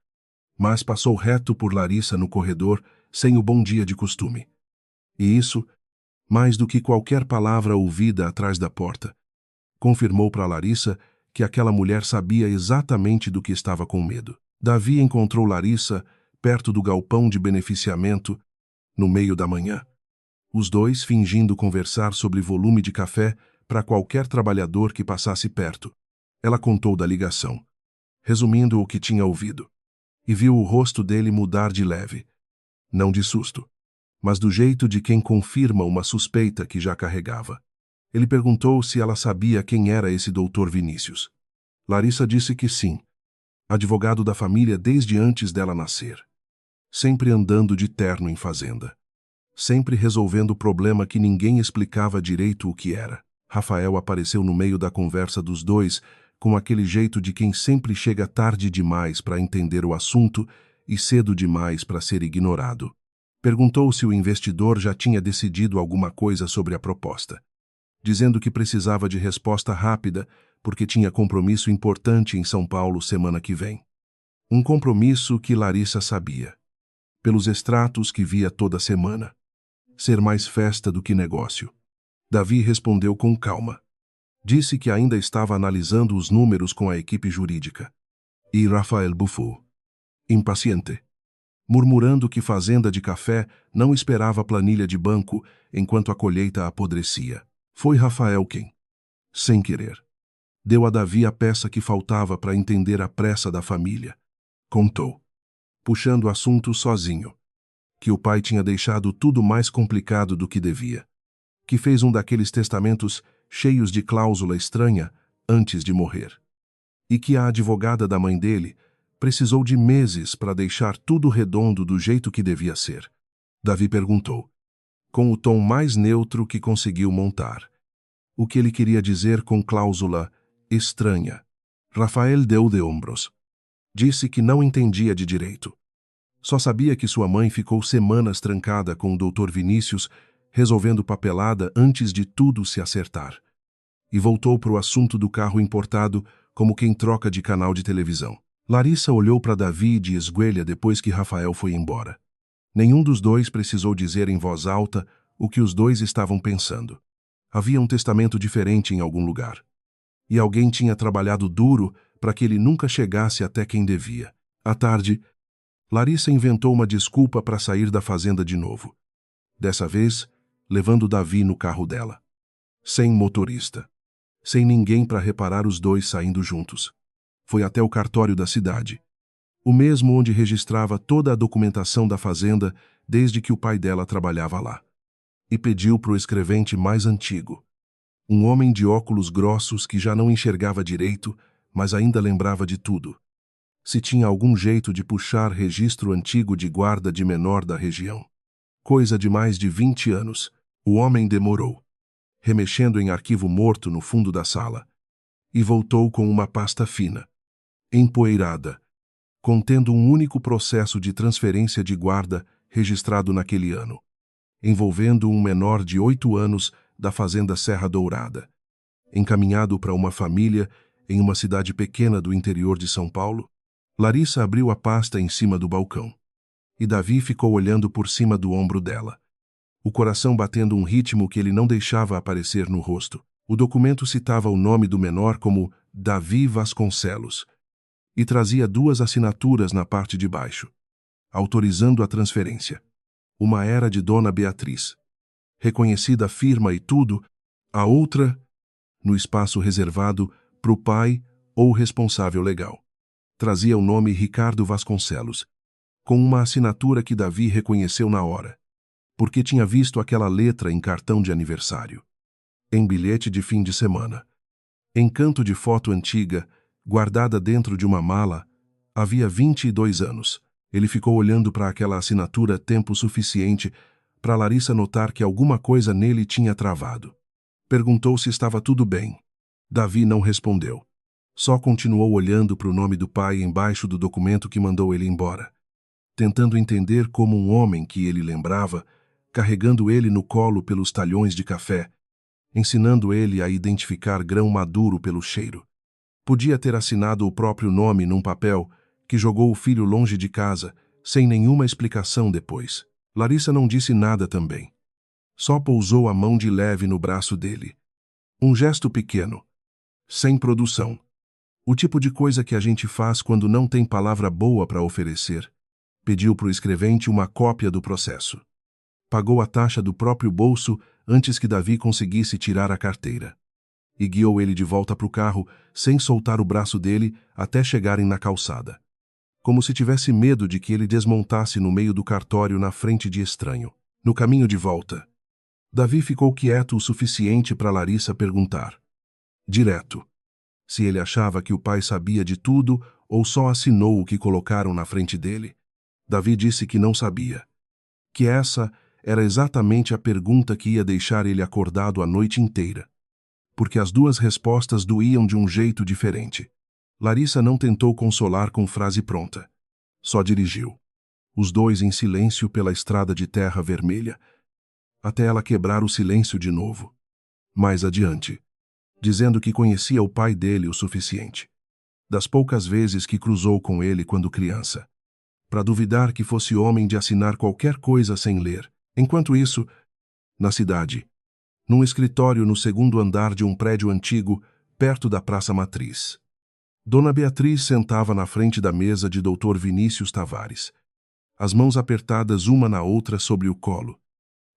Speaker 1: Mas passou reto por Larissa no corredor, sem o bom dia de costume. E isso, mais do que qualquer palavra ouvida atrás da porta, confirmou para Larissa que aquela mulher sabia exatamente do que estava com medo. Davi encontrou Larissa perto do galpão de beneficiamento, no meio da manhã. Os dois fingindo conversar sobre volume de café para qualquer trabalhador que passasse perto. Ela contou da ligação, resumindo o que tinha ouvido, e viu o rosto dele mudar de leve, não de susto, mas do jeito de quem confirma uma suspeita que já carregava. Ele perguntou se ela sabia quem era esse doutor Vinícius. Larissa disse que sim, advogado da família desde antes dela nascer, sempre andando de terno em fazenda, sempre resolvendo o problema que ninguém explicava direito o que era. Rafael apareceu no meio da conversa dos dois, com aquele jeito de quem sempre chega tarde demais para entender o assunto e cedo demais para ser ignorado. Perguntou se o investidor já tinha decidido alguma coisa sobre a proposta, dizendo que precisava de resposta rápida porque tinha compromisso importante em São Paulo semana que vem. Um compromisso que Larissa sabia, pelos extratos que via toda semana, ser mais festa do que negócio. Davi respondeu com calma. Disse que ainda estava analisando os números com a equipe jurídica. E Rafael bufou, impaciente, murmurando que fazenda de café não esperava planilha de banco enquanto a colheita apodrecia. Foi Rafael quem, sem querer, deu a Davi a peça que faltava para entender a pressa da família. Contou, puxando o assunto sozinho, que o pai tinha deixado tudo mais complicado do que devia, que fez um daqueles testamentos cheios de cláusula estranha antes de morrer, e que a advogada da mãe dele precisou de meses para deixar tudo redondo do jeito que devia ser. Davi perguntou, com o tom mais neutro que conseguiu montar, o que ele queria dizer com cláusula estranha. Rafael deu de ombros. Disse que não entendia de direito. Só sabia que sua mãe ficou semanas trancada com o Dr. Vinícius, resolvendo papelada antes de tudo se acertar. E voltou para o assunto do carro importado como quem troca de canal de televisão. Larissa olhou para Davi de esguelha depois que Rafael foi embora. Nenhum dos dois precisou dizer em voz alta o que os dois estavam pensando. Havia um testamento diferente em algum lugar. E alguém tinha trabalhado duro para que ele nunca chegasse até quem devia. À tarde, Larissa inventou uma desculpa para sair da fazenda de novo. Dessa vez, levando Davi no carro dela. Sem motorista. Sem ninguém para reparar os dois saindo juntos. Foi até o cartório da cidade. O mesmo onde registrava toda a documentação da fazenda desde que o pai dela trabalhava lá. E pediu para o escrevente mais antigo. Um homem de óculos grossos que já não enxergava direito, mas ainda lembrava de tudo. Se tinha algum jeito de puxar registro antigo de guarda de menor da região. Coisa de mais de 20 anos. O homem demorou, remexendo em arquivo morto no fundo da sala, e voltou com uma pasta fina, empoeirada, contendo um único processo de transferência de guarda registrado naquele ano, envolvendo um menor de 8 anos da fazenda Serra Dourada, encaminhado para uma família em uma cidade pequena do interior de São Paulo. Larissa abriu a pasta em cima do balcão, e Davi ficou olhando por cima do ombro dela, o coração batendo um ritmo que ele não deixava aparecer no rosto. O documento citava o nome do menor como Davi Vasconcelos e trazia 2 assinaturas na parte de baixo, autorizando a transferência. Uma era de Dona Beatriz, reconhecida a firma e tudo, a outra, no espaço reservado para o pai ou responsável legal. Trazia o nome Ricardo Vasconcelos, com uma assinatura que Davi reconheceu na hora, porque tinha visto aquela letra em cartão de aniversário, em bilhete de fim de semana, em canto de foto antiga, guardada dentro de uma mala, havia 22 anos. Ele ficou olhando para aquela assinatura tempo suficiente para Larissa notar que alguma coisa nele tinha travado. Perguntou se estava tudo bem. Davi não respondeu. Só continuou olhando para o nome do pai embaixo do documento que mandou ele embora, tentando entender como um homem que ele lembrava, carregando ele no colo pelos talhões de café, ensinando ele a identificar grão maduro pelo cheiro. Podia ter assinado o próprio nome num papel que jogou o filho longe de casa, sem nenhuma explicação depois. Larissa não disse nada também. Só pousou a mão de leve no braço dele. Um gesto pequeno, sem produção. O tipo de coisa que a gente faz quando não tem palavra boa para oferecer. Pediu para o escrevente uma cópia do processo. Pagou a taxa do próprio bolso antes que Davi conseguisse tirar a carteira. E guiou ele de volta para o carro, sem soltar o braço dele, até chegarem na calçada. Como se tivesse medo de que ele desmontasse no meio do cartório na frente de estranho. No caminho de volta, Davi ficou quieto o suficiente para Larissa perguntar, direto, se ele achava que o pai sabia de tudo ou só assinou o que colocaram na frente dele. Davi disse que não sabia. Que essa era exatamente a pergunta que ia deixar ele acordado a noite inteira. Porque as 2 respostas doíam de um jeito diferente. Larissa não tentou consolar com frase pronta. Só dirigiu. Os 2 em silêncio pela estrada de terra vermelha, até ela quebrar o silêncio de novo. Mais adiante, dizendo que conhecia o pai dele o suficiente, das poucas vezes que cruzou com ele quando criança, para duvidar que fosse homem de assinar qualquer coisa sem ler. Enquanto isso, na cidade, num escritório no 2º andar de um prédio antigo, perto da Praça Matriz. Dona Beatriz sentava na frente da mesa de Dr. Vinícius Tavares, as mãos apertadas uma na outra sobre o colo,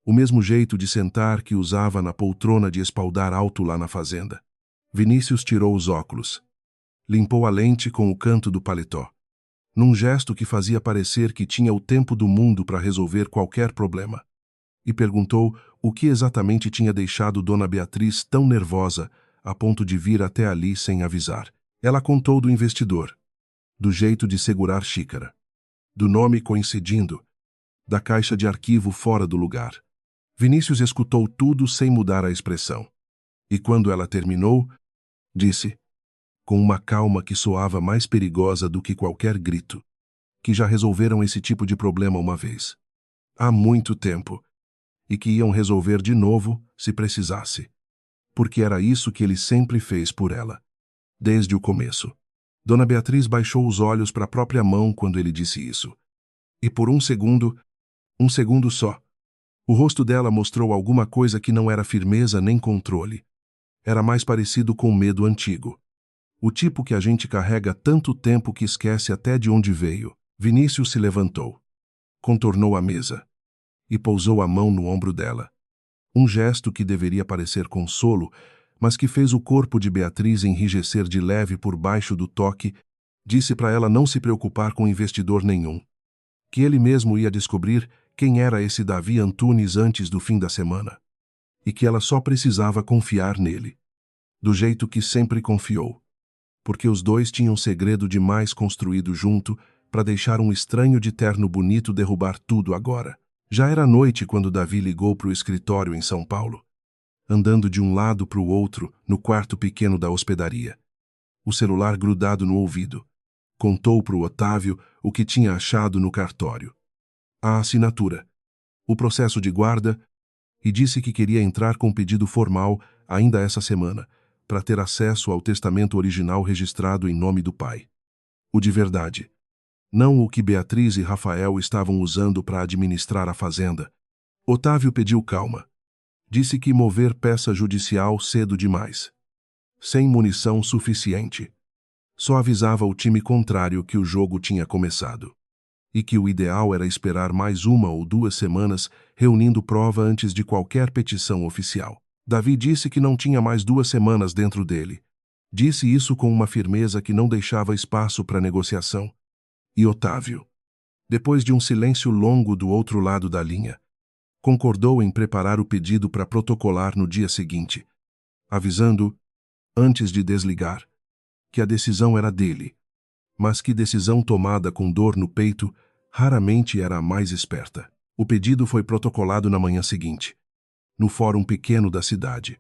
Speaker 1: o mesmo jeito de sentar que usava na poltrona de espaldar alto lá na fazenda. Vinícius tirou os óculos, limpou a lente com o canto do paletó, num gesto que fazia parecer que tinha o tempo do mundo para resolver qualquer problema, e perguntou o que exatamente tinha deixado Dona Beatriz tão nervosa a ponto de vir até ali sem avisar. Ela contou do investidor, do jeito de segurar xícara, do nome coincidindo, da caixa de arquivo fora do lugar. Vinícius escutou tudo sem mudar a expressão. E quando ela terminou, disse, com uma calma que soava mais perigosa do que qualquer grito, que já resolveram esse tipo de problema uma vez. Há muito tempo. E que iam resolver de novo, se precisasse. Porque era isso que ele sempre fez por ela. Desde o começo. Dona Beatriz baixou os olhos para a própria mão quando ele disse isso. E por um segundo, Um segundo só. O rosto dela mostrou alguma coisa que não era firmeza nem controle. Era mais parecido com medo antigo. O tipo que a gente carrega tanto tempo que esquece até de onde veio. Vinícius se levantou. Contornou a mesa. E pousou a mão no ombro dela. Um gesto que deveria parecer consolo, mas que fez o corpo de Beatriz enrijecer de leve por baixo do toque, disse para ela não se preocupar com investidor nenhum. Que ele mesmo ia descobrir quem era esse Davi Antunes antes do fim da semana. E que ela só precisava confiar nele. Do jeito que sempre confiou. Porque os dois tinham segredo demais construído junto para deixar um estranho de terno bonito derrubar tudo agora. Já era noite quando Davi ligou para o escritório em São Paulo, andando de um lado para o outro no quarto pequeno da hospedaria. O celular grudado no ouvido. Contou para o Otávio o que tinha achado no cartório. A assinatura, o processo de guarda, e disse que queria entrar com pedido formal ainda essa semana, para ter acesso ao testamento original registrado em nome do pai. O de verdade. Não o que Beatriz e Rafael estavam usando para administrar a fazenda. Otávio pediu calma. Disse que mover peça judicial cedo demais. Sem munição suficiente. Só avisava o time contrário que o jogo tinha começado. E que o ideal era esperar mais 1 ou 2 semanas reunindo prova antes de qualquer petição oficial. Davi disse que não tinha mais 2 semanas dentro dele. Disse isso com uma firmeza que não deixava espaço para negociação. E Otávio, depois de um silêncio longo do outro lado da linha, concordou em preparar o pedido para protocolar no dia seguinte, avisando, antes de desligar, que a decisão era dele, mas que decisão tomada com dor no peito raramente era a mais esperta. O pedido foi protocolado na manhã seguinte, no fórum pequeno da cidade.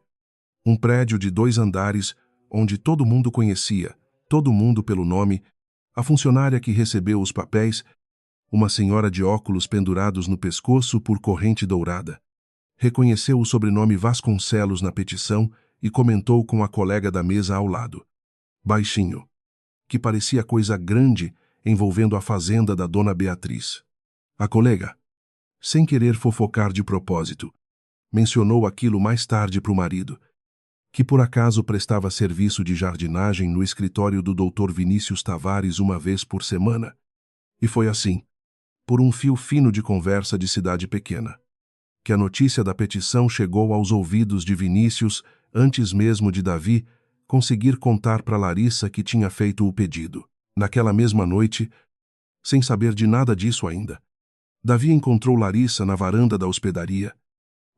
Speaker 1: Um prédio de 2 andares, onde todo mundo conhecia, todo mundo pelo nome, a funcionária que recebeu os papéis, uma senhora de óculos pendurados no pescoço por corrente dourada. Reconheceu o sobrenome Vasconcelos na petição e comentou com a colega da mesa ao lado. Baixinho. Que parecia coisa grande envolvendo a fazenda da dona Beatriz. A colega, sem querer fofocar de propósito, mencionou aquilo mais tarde para o marido, que por acaso prestava serviço de jardinagem no escritório do Dr. Vinícius Tavares 1 vez por semana. E foi assim, por um fio fino de conversa de cidade pequena, que a notícia da petição chegou aos ouvidos de Vinícius antes mesmo de Davi conseguir contar para Larissa que tinha feito o pedido. Naquela mesma noite, sem saber de nada disso ainda, Davi encontrou Larissa na varanda da hospedaria,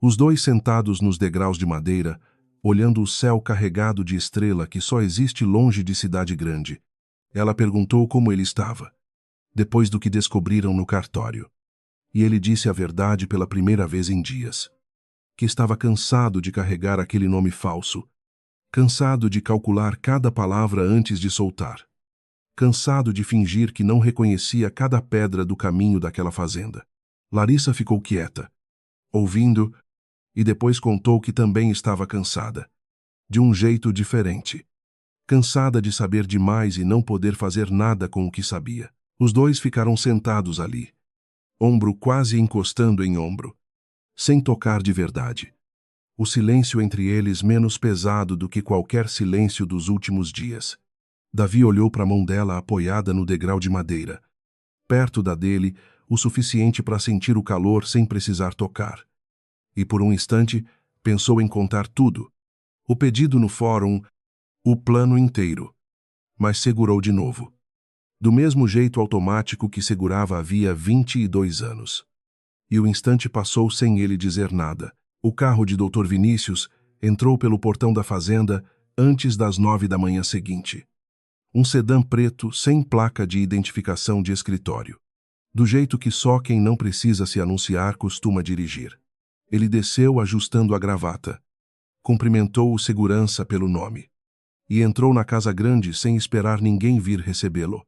Speaker 1: os dois sentados nos degraus de madeira, olhando o céu carregado de estrela que só existe longe de cidade grande. Ela perguntou como ele estava, depois do que descobriram no cartório. E ele disse a verdade pela primeira vez em dias. Que estava cansado de carregar aquele nome falso. Cansado de calcular cada palavra antes de soltar. Cansado de fingir que não reconhecia cada pedra do caminho daquela fazenda. Larissa ficou quieta, ouvindo, e depois contou que também estava cansada. De um jeito diferente. Cansada de saber demais e não poder fazer nada com o que sabia. Os dois ficaram sentados ali, ombro quase encostando em ombro, sem tocar de verdade. O silêncio entre eles menos pesado do que qualquer silêncio dos últimos dias. Davi olhou para a mão dela apoiada no degrau de madeira, perto da dele, o suficiente para sentir o calor sem precisar tocar. E por um instante, pensou em contar tudo. O pedido no fórum, o plano inteiro. Mas segurou de novo. Do mesmo jeito automático que segurava havia 22 anos. E o instante passou sem ele dizer nada. O carro de Dr. Vinícius entrou pelo portão da fazenda antes das 9 da manhã seguinte. Um sedã preto sem placa de identificação de escritório. Do jeito que só quem não precisa se anunciar costuma dirigir. Ele desceu ajustando a gravata. Cumprimentou o segurança pelo nome. E entrou na casa grande sem esperar ninguém vir recebê-lo.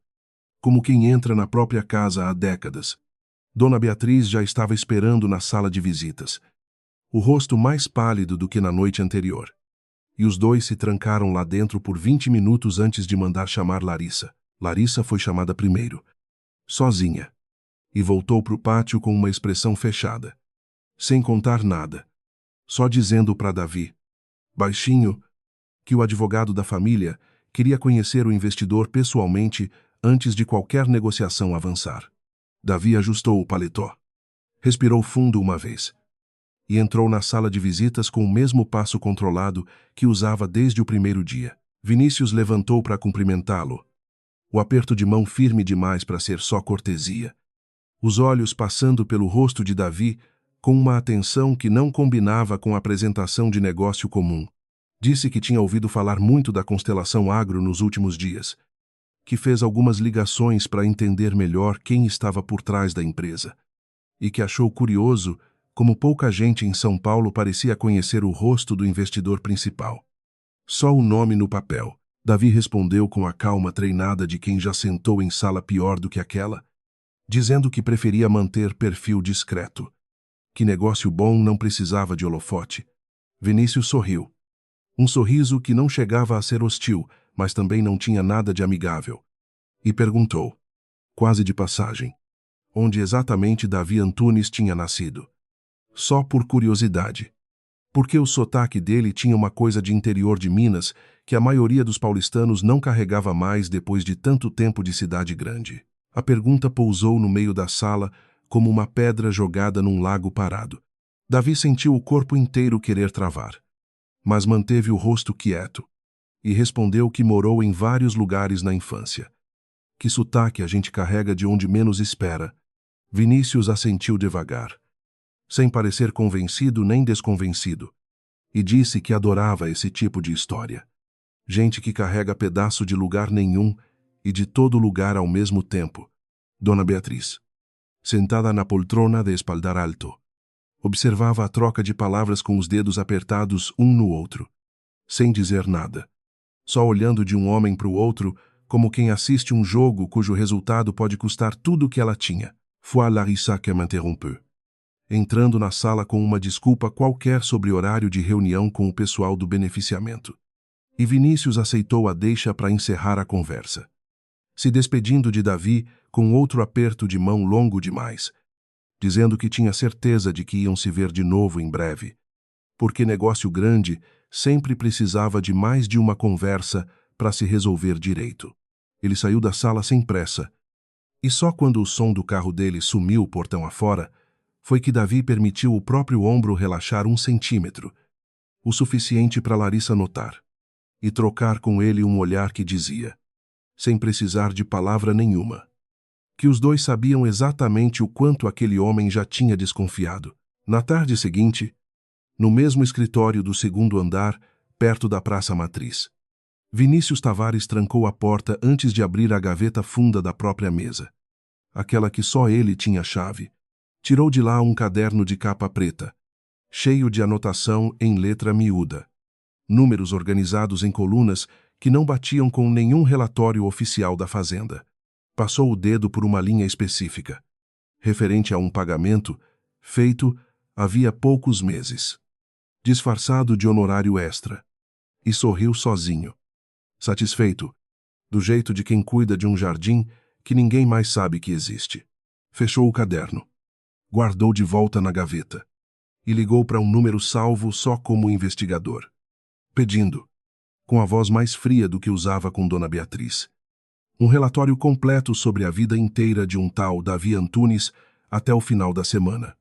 Speaker 1: Como quem entra na própria casa há décadas. Dona Beatriz já estava esperando na sala de visitas. O rosto mais pálido do que na noite anterior. E os dois se trancaram lá dentro por 20 minutos antes de mandar chamar Larissa. Larissa foi chamada primeiro. Sozinha. e voltou para o pátio com uma expressão fechada, sem contar nada, só dizendo para Davi, baixinho, que o advogado da família queria conhecer o investidor pessoalmente antes de qualquer negociação avançar. Davi ajustou o paletó, respirou fundo uma vez e entrou na sala de visitas com o mesmo passo controlado que usava desde o primeiro dia. Vinícius levantou para cumprimentá-lo, o aperto de mão firme demais para ser só cortesia, os olhos passando pelo rosto de Davi com uma atenção que não combinava com a apresentação de negócio comum. Disse que tinha ouvido falar muito da Constelação Agro nos últimos dias, que fez algumas ligações para entender melhor quem estava por trás da empresa, e que achou curioso como pouca gente em São Paulo parecia conhecer o rosto do investidor principal. Só o nome no papel. Davi respondeu com a calma treinada de quem já sentou em sala pior do que aquela, dizendo que preferia manter perfil discreto, que negócio bom não precisava de holofote. Vinícius sorriu. Um sorriso que não chegava a ser hostil, mas também não tinha nada de amigável. E perguntou, quase de passagem, onde exatamente Davi Antunes tinha nascido. Só por curiosidade. Porque o sotaque dele tinha uma coisa de interior de Minas que a maioria dos paulistanos não carregava mais depois de tanto tempo de cidade grande. A pergunta pousou no meio da sala como uma pedra jogada num lago parado. Davi sentiu o corpo inteiro querer travar, mas manteve o rosto quieto e respondeu que morou em vários lugares na infância. Que sotaque a gente carrega de onde menos espera. Vinícius assentiu devagar, sem parecer convencido nem desconvencido, e disse que adorava esse tipo de história. Gente que carrega pedaço de lugar nenhum e de todo lugar ao mesmo tempo. Dona Beatriz, sentada na poltrona de espaldar alto, observava a troca de palavras com os dedos apertados um no outro, sem dizer nada, só olhando de um homem para o outro como quem assiste um jogo cujo resultado pode custar tudo o que ela tinha. Foi Larissa que m'interrompeu, entrando na sala com uma desculpa qualquer sobre horário de reunião com o pessoal do beneficiamento. E Vinícius aceitou a deixa para encerrar a conversa, se despedindo de Davi com outro aperto de mão longo demais, dizendo que tinha certeza de que iam se ver de novo em breve, porque negócio grande sempre precisava de mais de uma conversa para se resolver direito. Ele saiu da sala sem pressa, e só quando o som do carro dele sumiu portão afora, foi que Davi permitiu o próprio ombro relaxar 1 centímetro, o suficiente para Larissa notar, e trocar com ele um olhar que dizia, sem precisar de palavra nenhuma, que os dois sabiam exatamente o quanto aquele homem já tinha desconfiado. Na tarde seguinte, no mesmo escritório do segundo andar, perto da Praça Matriz, Vinícius Tavares trancou a porta antes de abrir a gaveta funda da própria mesa, aquela que só ele tinha chave. Tirou de lá um caderno de capa preta, cheio de anotação em letra miúda, números organizados em colunas que não batiam com nenhum relatório oficial da Fazenda. Passou o dedo por uma linha específica, referente a um pagamento feito havia poucos meses, disfarçado de honorário extra, e sorriu sozinho, satisfeito, do jeito de quem cuida de um jardim que ninguém mais sabe que existe. Fechou o caderno, guardou de volta na gaveta e ligou para um número salvo só como investigador, pedindo, com a voz mais fria do que usava com Dona Beatriz, um relatório completo sobre a vida inteira de um tal Davi Antunes até o final da semana.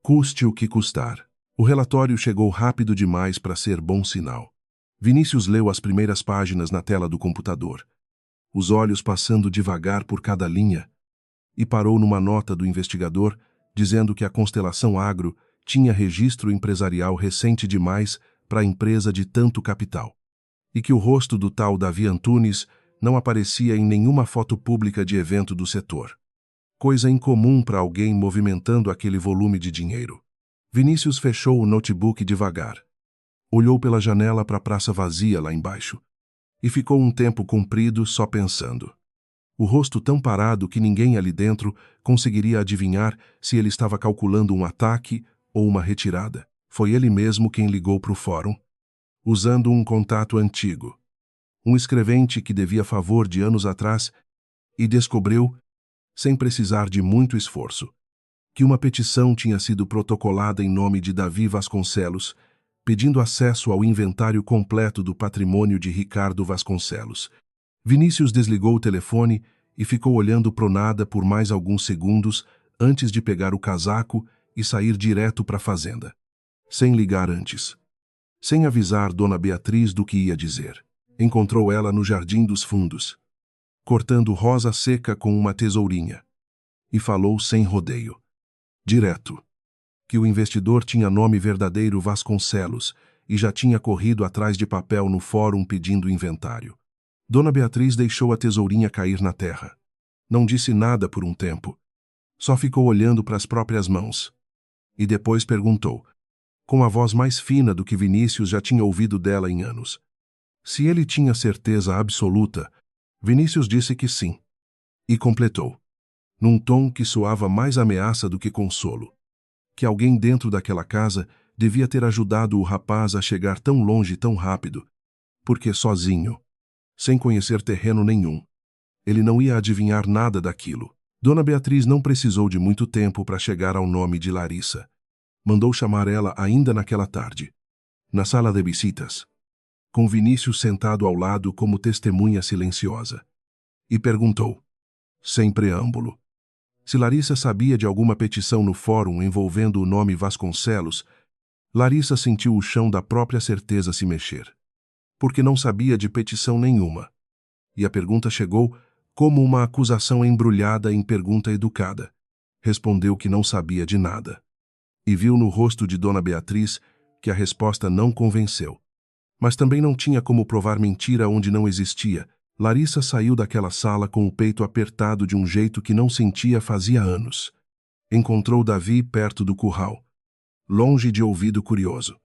Speaker 1: Custe o que custar. O relatório chegou rápido demais para ser bom sinal. Vinícius leu as primeiras páginas na tela do computador, os olhos passando devagar por cada linha, e parou numa nota do investigador dizendo que a Constelação Agro tinha registro empresarial recente demais para a empresa de tanto capital, e que o rosto do tal Davi Antunes não aparecia em nenhuma foto pública de evento do setor. Coisa incomum para alguém movimentando aquele volume de dinheiro. Vinícius fechou o notebook devagar, olhou pela janela para a praça vazia lá embaixo, e ficou um tempo comprido só pensando. O rosto tão parado que ninguém ali dentro conseguiria adivinhar se ele estava calculando um ataque ou uma retirada. Foi ele mesmo quem ligou para o fórum, usando um contato antigo, um escrevente que devia favor de anos atrás, e descobriu, sem precisar de muito esforço. Que uma petição tinha sido protocolada em nome de Davi Vasconcelos, pedindo acesso ao inventário completo do patrimônio de Ricardo Vasconcelos. Vinícius desligou o telefone e ficou olhando pro nada por mais alguns segundos antes de pegar o casaco e sair direto para a fazenda. Sem ligar antes. Sem avisar Dona Beatriz do que ia dizer. Encontrou ela no Jardim dos Fundos, cortando rosa seca com uma tesourinha. E falou sem rodeio. Direto. Que o investidor tinha nome verdadeiro Vasconcelos e já tinha corrido atrás de papel no fórum pedindo inventário. Dona Beatriz deixou a tesourinha cair na terra. Não disse nada por um tempo. Só ficou olhando para as próprias mãos. E depois perguntou, com a voz mais fina do que Vinícius já tinha ouvido dela em anos. Se ele tinha certeza absoluta, Vinícius disse que sim. E completou, num tom que soava mais ameaça do que consolo, que alguém dentro daquela casa devia ter ajudado o rapaz a chegar tão longe tão rápido, porque sozinho, sem conhecer terreno nenhum, ele não ia adivinhar nada daquilo. Dona Beatriz não precisou de muito tempo para chegar ao nome de Larissa. Mandou chamar ela ainda naquela tarde, na sala de visitas, com Vinícius sentado ao lado como testemunha silenciosa, e perguntou, sem preâmbulo, se Larissa sabia de alguma petição no fórum envolvendo o nome Vasconcelos. Larissa sentiu o chão da própria certeza se mexer, porque não sabia de petição nenhuma. E a pergunta chegou como uma acusação embrulhada em pergunta educada. Respondeu que não sabia de nada. E viu no rosto de Dona Beatriz que a resposta não convenceu. Mas também não tinha como provar mentira onde não existia. Larissa saiu daquela sala com o peito apertado de um jeito que não sentia fazia anos. Encontrou Davi perto do curral, longe de ouvido curioso,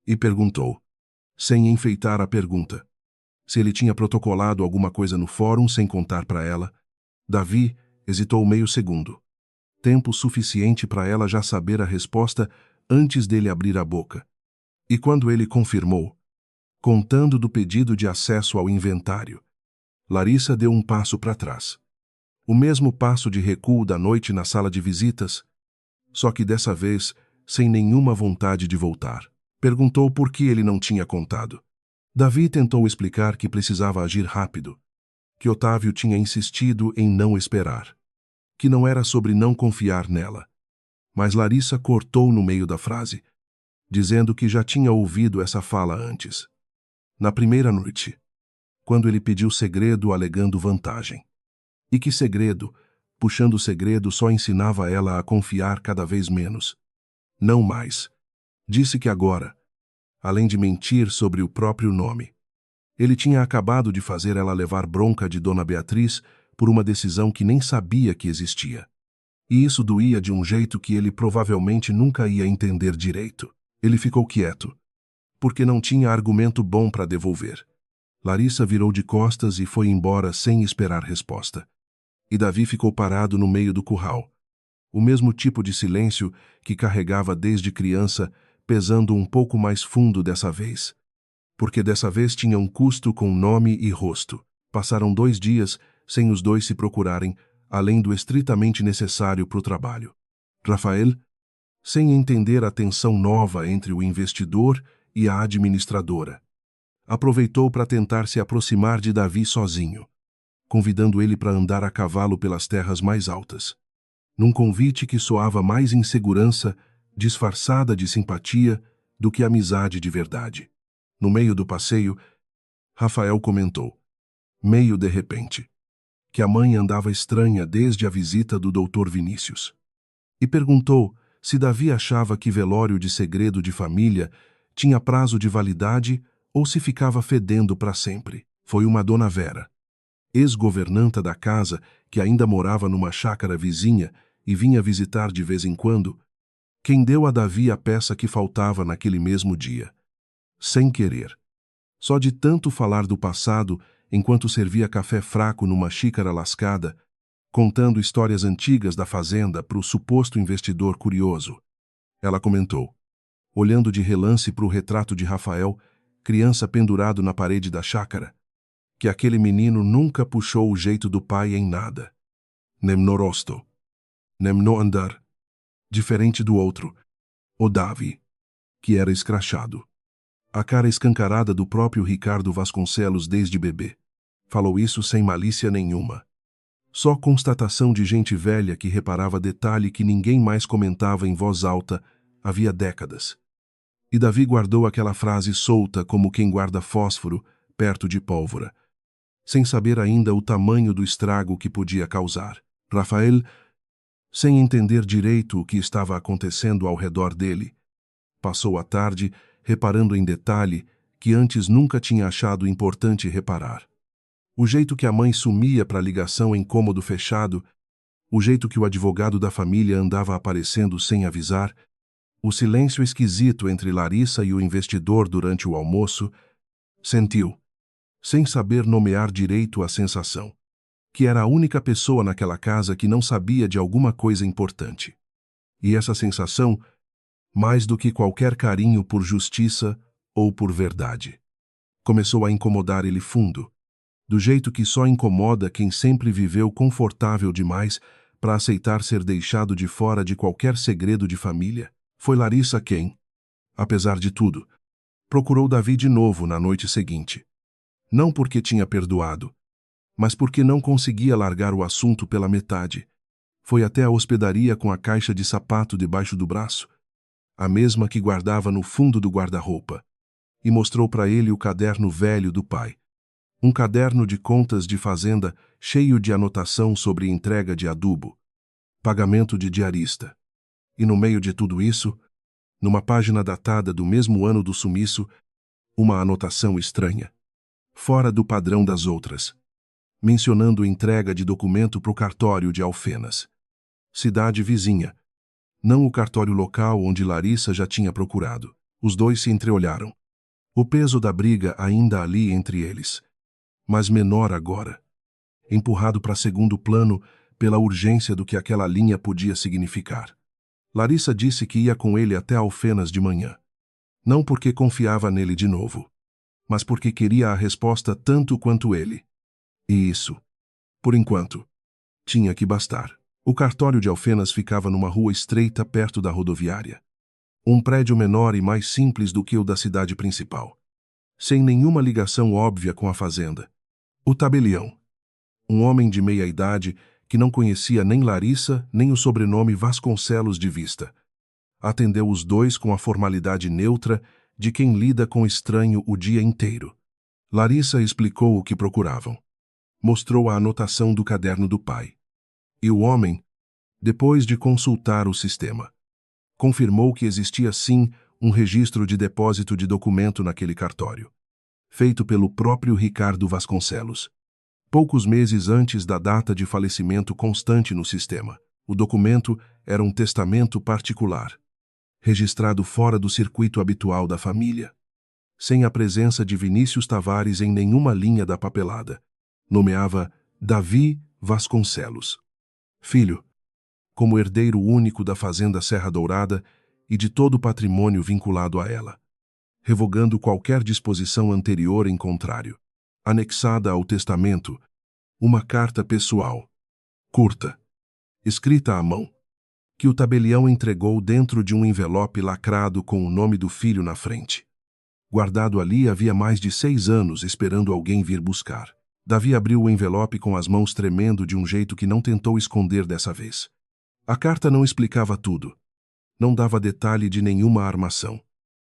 Speaker 1: e perguntou, sem enfeitar a pergunta, se ele tinha protocolado alguma coisa no fórum sem contar para ela. Davi hesitou meio segundo, tempo suficiente para ela já saber a resposta antes dele abrir a boca. E quando ele confirmou, contando do pedido de acesso ao inventário, Larissa deu um passo para trás. O mesmo passo de recuo da noite na sala de visitas, só que dessa vez sem nenhuma vontade de voltar. Perguntou por que ele não tinha contado. Davi tentou explicar que precisava agir rápido, que Otávio tinha insistido em não esperar, que não era sobre não confiar nela. Mas Larissa cortou no meio da frase, dizendo que já tinha ouvido essa fala antes. Na primeira noite, quando ele pediu segredo alegando vantagem. E que segredo, puxando segredo, só ensinava ela a confiar cada vez menos. Não mais. Disse que agora, além de mentir sobre o próprio nome, ele tinha acabado de fazer ela levar bronca de Dona Beatriz por uma decisão que nem sabia que existia. E isso doía de um jeito que ele provavelmente nunca ia entender direito. Ele ficou quieto, porque não tinha argumento bom para devolver. Larissa virou de costas e foi embora sem esperar resposta. E Davi ficou parado no meio do curral. O mesmo tipo de silêncio que carregava desde criança, pesando um pouco mais fundo dessa vez. Porque dessa vez tinha um custo com nome e rosto. Passaram 2 dias sem os dois se procurarem, além do estritamente necessário para o trabalho. Rafael, sem entender a tensão nova entre o investidor e a administradora, aproveitou para tentar se aproximar de Davi sozinho, convidando ele para andar a cavalo pelas terras mais altas. Num convite que soava mais insegurança, disfarçada de simpatia, do que amizade de verdade. No meio do passeio, Rafael comentou, meio de repente, que a mãe andava estranha desde a visita do Dr. Vinícius. E perguntou se Davi achava que velório de segredo de família tinha prazo de validade ou se ficava fedendo para sempre. Foi uma Dona Vera, ex-governanta da casa, que ainda morava numa chácara vizinha e vinha visitar de vez em quando, quem deu a Davi a peça que faltava naquele mesmo dia. Sem querer. Só de tanto falar do passado, enquanto servia café fraco numa xícara lascada, contando histórias antigas da fazenda para o suposto investidor curioso. Ela comentou, olhando de relance para o retrato de Rafael, criança pendurado na parede da chácara, que aquele menino nunca puxou o jeito do pai em nada. nem no rosto, nem no andar, diferente do outro, o Davi, que era escrachado. A cara escancarada do próprio Ricardo Vasconcelos desde bebê. Falou isso sem malícia nenhuma. Só constatação de gente velha que reparava detalhe que ninguém mais comentava em voz alta havia décadas. E Davi guardou aquela frase solta como quem guarda fósforo perto de pólvora, sem saber ainda o tamanho do estrago que podia causar. Rafael, sem entender direito o que estava acontecendo ao redor dele, passou a tarde reparando em detalhe que antes nunca tinha achado importante reparar. O jeito que a mãe sumia para a ligação em cômodo fechado, o jeito que o advogado da família andava aparecendo sem avisar, o silêncio esquisito entre Larissa e o investidor durante o almoço, sentiu, sem saber nomear direito a sensação, que era a única pessoa naquela casa que não sabia de alguma coisa importante. E essa sensação, mais do que qualquer carinho por justiça ou por verdade, começou a incomodar ele fundo, do jeito que só incomoda quem sempre viveu confortável demais para aceitar ser deixado de fora de qualquer segredo de família. Foi Larissa quem, apesar de tudo, procurou Davi de novo na noite seguinte. Não porque tinha perdoado, mas porque não conseguia largar o assunto pela metade. Foi até a hospedaria com a caixa de sapato debaixo do braço, a mesma que guardava no fundo do guarda-roupa, e mostrou para ele o caderno velho do pai. Um caderno de contas de fazenda cheio de anotação sobre entrega de adubo, pagamento de diarista. E no meio de tudo isso, numa página datada do mesmo ano do sumiço, uma anotação estranha, fora do padrão das outras, mencionando entrega de documento para o cartório de Alfenas, cidade vizinha, não o cartório local onde Larissa já tinha procurado. Os dois se entreolharam. O peso da briga ainda ali entre eles, mas menor agora, empurrado para segundo plano pela urgência do que aquela linha podia significar. Larissa disse que ia com ele até Alfenas de manhã. Não porque confiava nele de novo, mas porque queria a resposta tanto quanto ele. E isso, por enquanto, tinha que bastar. O cartório de Alfenas ficava numa rua estreita perto da rodoviária. Um prédio menor e mais simples do que o da cidade principal, sem nenhuma ligação óbvia com a fazenda. O tabelião, um homem de meia idade que não conhecia nem Larissa nem o sobrenome Vasconcelos de vista, atendeu os dois com a formalidade neutra de quem lida com estranho o dia inteiro. Larissa explicou o que procuravam. Mostrou a anotação do caderno do pai. E o homem, depois de consultar o sistema, confirmou que existia sim um registro de depósito de documento naquele cartório, feito pelo próprio Ricardo Vasconcelos, poucos meses antes da data de falecimento constante no sistema. O documento era um testamento particular, registrado fora do circuito habitual da família, sem a presença de Vinícius Tavares em nenhuma linha da papelada. Nomeava Davi Vasconcelos, filho, como herdeiro único da fazenda Serra Dourada e de todo o patrimônio vinculado a ela, revogando qualquer disposição anterior em contrário. Anexada ao testamento, uma carta pessoal, curta, escrita à mão, que o tabelião entregou dentro de um envelope lacrado com o nome do filho na frente. Guardado ali havia mais de 6 anos esperando alguém vir buscar. Davi abriu o envelope com as mãos tremendo de um jeito que não tentou esconder dessa vez. A carta não explicava tudo. Não dava detalhe de nenhuma armação.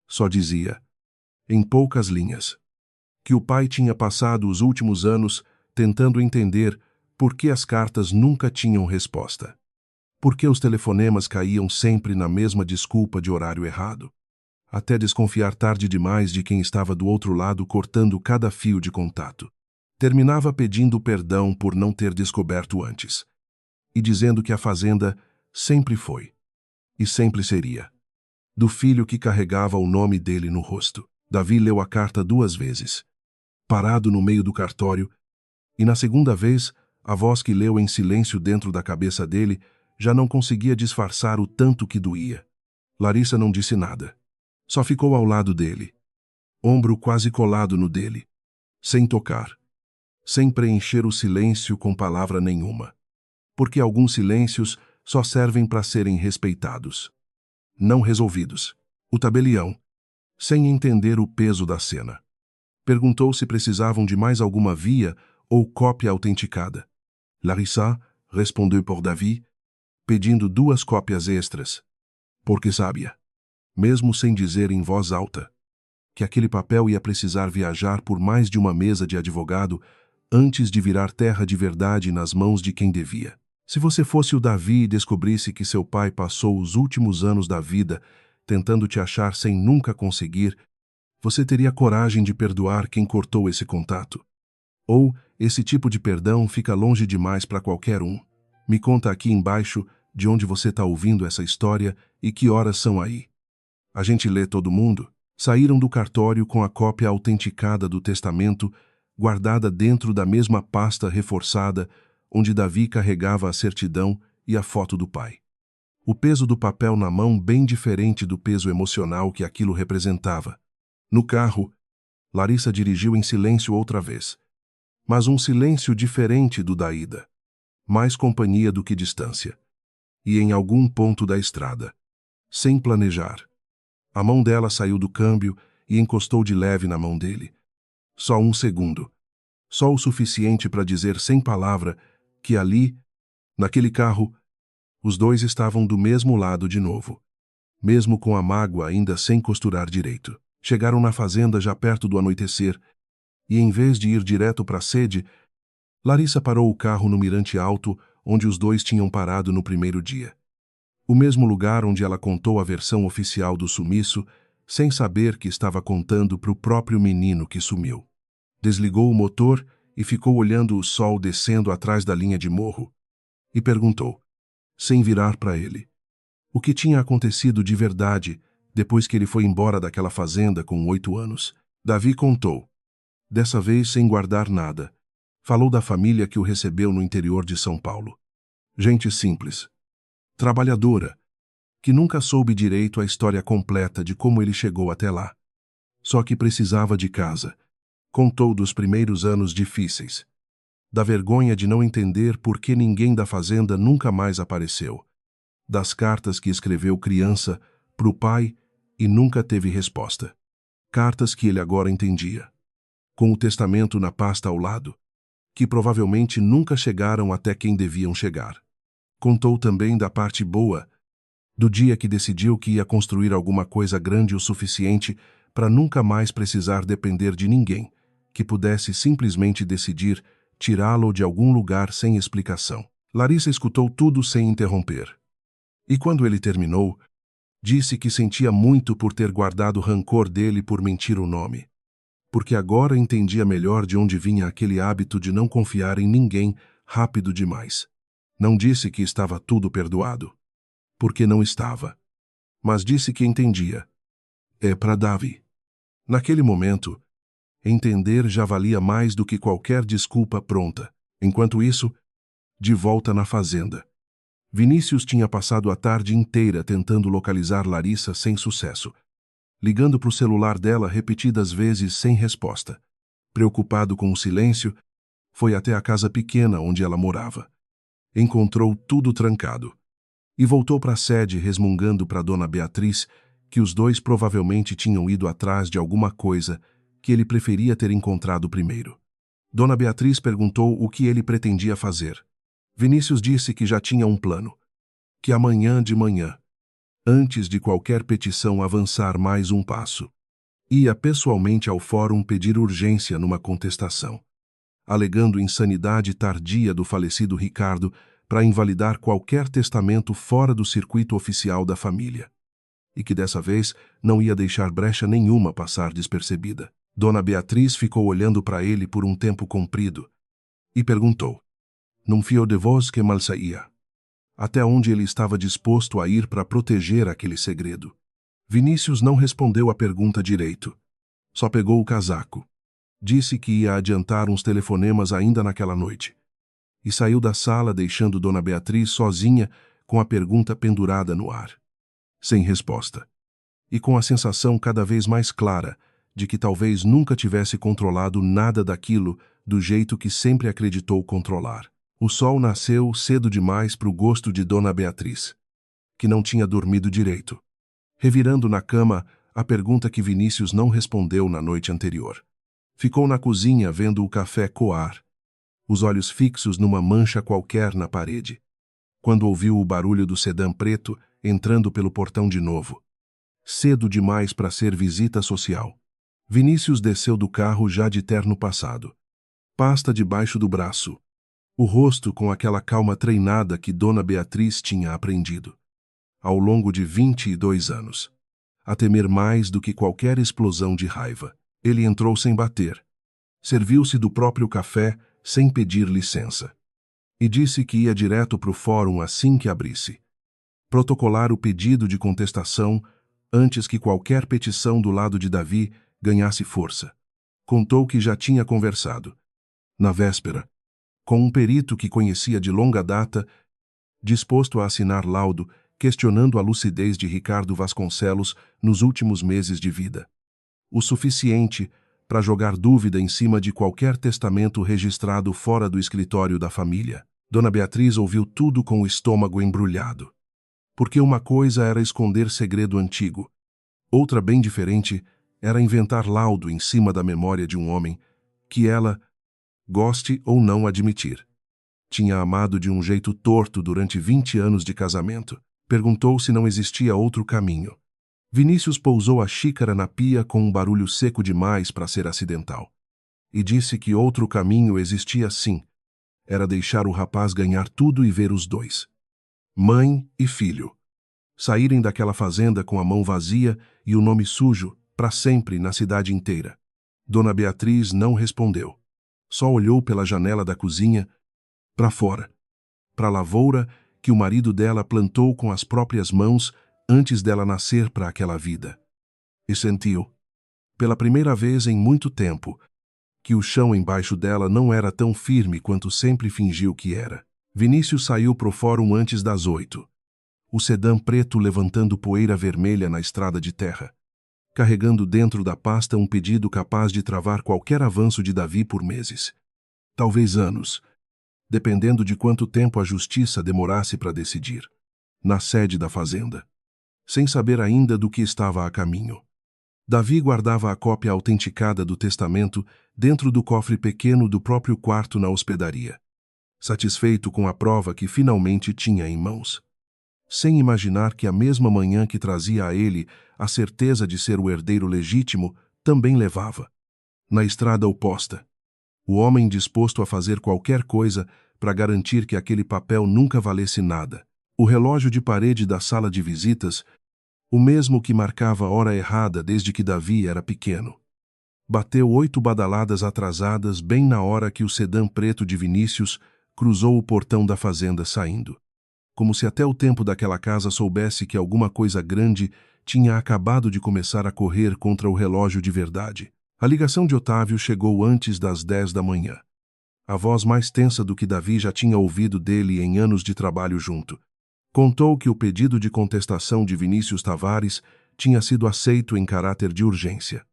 Speaker 1: Só dizia, em poucas linhas, que o pai tinha passado os últimos anos tentando entender por que as cartas nunca tinham resposta. Por que os telefonemas caíam sempre na mesma desculpa de horário errado, até desconfiar tarde demais de quem estava do outro lado cortando cada fio de contato. Terminava pedindo perdão por não ter descoberto antes, e dizendo que a fazenda sempre foi, e sempre seria, do filho que carregava o nome dele no rosto. Davi leu a carta 2 vezes, parado no meio do cartório, e na segunda vez, a voz que leu em silêncio dentro da cabeça dele já não conseguia disfarçar o tanto que doía. Larissa não disse nada. Só ficou ao lado dele, ombro quase colado no dele, sem tocar, sem preencher o silêncio com palavra nenhuma. porque alguns silêncios só servem para serem respeitados, não resolvidos. O tabelião, sem entender o peso da cena, perguntou se precisavam de mais alguma via ou cópia autenticada. Larissa respondeu por Davi, pedindo 2 cópias extras, porque sabia, mesmo sem dizer em voz alta, que aquele papel ia precisar viajar por mais de uma mesa de advogado antes de virar terra de verdade nas mãos de quem devia. Se você fosse o Davi e descobrisse que seu pai passou os últimos anos da vida tentando te achar sem nunca conseguir, você teria coragem de perdoar quem cortou esse contato? Ou esse tipo de perdão fica longe demais para qualquer um? Me conta aqui embaixo de onde você está ouvindo essa história e que horas são aí. A gente lê todo mundo. Saíram do cartório com a cópia autenticada do testamento, guardada dentro da mesma pasta reforçada, onde Davi carregava a certidão e a foto do pai. O peso do papel na mão bem diferente do peso emocional que aquilo representava. No carro, Larissa dirigiu em silêncio outra vez. Mas um silêncio diferente do da ida. Mais companhia do que distância. E em algum ponto da estrada. Sem planejar. A mão dela saiu do câmbio e encostou de leve na mão dele. Só 1 segundo. Só o suficiente para dizer sem palavra que ali, naquele carro, os dois estavam do mesmo lado de novo. Mesmo com a mágoa ainda sem costurar direito. Chegaram na fazenda já perto do anoitecer e, em vez de ir direto para a sede, Larissa parou o carro no mirante alto onde os dois tinham parado no primeiro dia. O mesmo lugar onde ela contou a versão oficial do sumiço, sem saber que estava contando para o próprio menino que sumiu. Desligou o motor e ficou olhando o sol descendo atrás da linha de morro. E perguntou, sem virar para ele, o que tinha acontecido de verdade depois que ele foi embora daquela fazenda com 8 anos. Davi contou, dessa vez sem guardar nada. Falou da família que o recebeu no interior de São Paulo. Gente simples, trabalhadora, que nunca soube direito a história completa de como ele chegou até lá. Só que precisava de casa. Contou dos primeiros anos difíceis. Da vergonha de não entender por que ninguém da fazenda nunca mais apareceu. Das cartas que escreveu criança para o pai e nunca teve resposta. Cartas que ele agora entendia. Com o testamento na pasta ao lado, que provavelmente nunca chegaram até quem deviam chegar. Contou também da parte boa, do dia que decidiu que ia construir alguma coisa grande o suficiente para nunca mais precisar depender de ninguém, que pudesse simplesmente decidir tirá-lo de algum lugar sem explicação. Larissa escutou tudo sem interromper. E quando ele terminou, disse que sentia muito por ter guardado rancor dele por mentir o nome. Porque agora entendia melhor de onde vinha aquele hábito de não confiar em ninguém rápido demais. Não disse que estava tudo perdoado, porque não estava. Mas disse que entendia. É para Davi. Naquele momento, entender já valia mais do que qualquer desculpa pronta. Enquanto isso, de volta na fazenda. Vinícius tinha passado a tarde inteira tentando localizar Larissa sem sucesso. Ligando para o celular dela repetidas vezes sem resposta. Preocupado com o silêncio, foi até a casa pequena onde ela morava. Encontrou tudo trancado. E voltou para a sede resmungando para Dona Beatriz que os dois provavelmente tinham ido atrás de alguma coisa que ele preferia ter encontrado primeiro. Dona Beatriz perguntou o que ele pretendia fazer. Vinícius disse que já tinha um plano. Que amanhã de manhã, antes de qualquer petição avançar mais um passo, ia pessoalmente ao fórum pedir urgência numa contestação, alegando insanidade tardia do falecido Ricardo para invalidar qualquer testamento fora do circuito oficial da família. E que dessa vez não ia deixar brecha nenhuma passar despercebida. Dona Beatriz ficou olhando para ele por um tempo comprido e perguntou, num fio de voz que mal saía, até onde ele estava disposto a ir para proteger aquele segredo. Vinícius não respondeu a pergunta direito. Só pegou o casaco. Disse que ia adiantar uns telefonemas ainda naquela noite. E saiu da sala deixando Dona Beatriz sozinha com a pergunta pendurada no ar. Sem resposta. E com a sensação cada vez mais clara de que talvez nunca tivesse controlado nada daquilo do jeito que sempre acreditou controlar. O sol nasceu cedo demais para o gosto de Dona Beatriz, que não tinha dormido direito, revirando na cama a pergunta que Vinícius não respondeu na noite anterior. Ficou na cozinha vendo o café coar, os olhos fixos numa mancha qualquer na parede, quando ouviu o barulho do sedã preto entrando pelo portão de novo. Cedo demais para ser visita social. Vinícius desceu do carro já de terno passado, pasta debaixo do braço, o rosto com aquela calma treinada que Dona Beatriz tinha aprendido, ao longo de 22 anos, a temer mais do que qualquer explosão de raiva. Ele entrou sem bater, serviu-se do próprio café sem pedir licença, e disse que ia direto para o fórum assim que abrisse. Protocolar o pedido de contestação antes que qualquer petição do lado de Davi ganhasse força. Contou que já tinha conversado, na véspera, com um perito que conhecia de longa data, disposto a assinar laudo, questionando a lucidez de Ricardo Vasconcelos nos últimos meses de vida. O suficiente para jogar dúvida em cima de qualquer testamento registrado fora do escritório da família. Dona Beatriz ouviu tudo com o estômago embrulhado. Porque uma coisa era esconder segredo antigo, outra bem diferente era inventar laudo em cima da memória de um homem que ela, goste ou não admitir, tinha amado de um jeito torto durante 20 anos de casamento. Perguntou se não existia outro caminho. Vinícius pousou a xícara na pia com um barulho seco demais para ser acidental. E disse que outro caminho existia sim. Era deixar o rapaz ganhar tudo e ver os dois, mãe e filho, saírem daquela fazenda com a mão vazia e o nome sujo, para sempre, na cidade inteira. Dona Beatriz não respondeu. Só olhou pela janela da cozinha, para fora, para a lavoura que o marido dela plantou com as próprias mãos antes dela nascer para aquela vida. E sentiu, pela primeira vez em muito tempo, que o chão embaixo dela não era tão firme quanto sempre fingiu que era. Vinícius saiu pro fórum antes das 8. O sedã preto levantando poeira vermelha na estrada de terra, carregando dentro da pasta um pedido capaz de travar qualquer avanço de Davi por meses. Talvez anos, dependendo de quanto tempo a justiça demorasse para decidir. Na sede da fazenda, sem saber ainda do que estava a caminho. Davi guardava a cópia autenticada do testamento dentro do cofre pequeno do próprio quarto na hospedaria, satisfeito com a prova que finalmente tinha em mãos. Sem imaginar que a mesma manhã que trazia a ele a certeza de ser o herdeiro legítimo também levava, na estrada oposta, o homem disposto a fazer qualquer coisa para garantir que aquele papel nunca valesse nada. O relógio de parede da sala de visitas, o mesmo que marcava a hora errada desde que Davi era pequeno, bateu 8 badaladas atrasadas bem na hora que o sedã preto de Vinícius cruzou o portão da fazenda saindo. Como se até o tempo daquela casa soubesse que alguma coisa grande tinha acabado de começar a correr contra o relógio de verdade. A ligação de Otávio chegou antes das 10 da manhã. A voz mais tensa do que Davi já tinha ouvido dele em anos de trabalho junto. Contou que o pedido de contestação de Vinícius Tavares tinha sido aceito em caráter de urgência.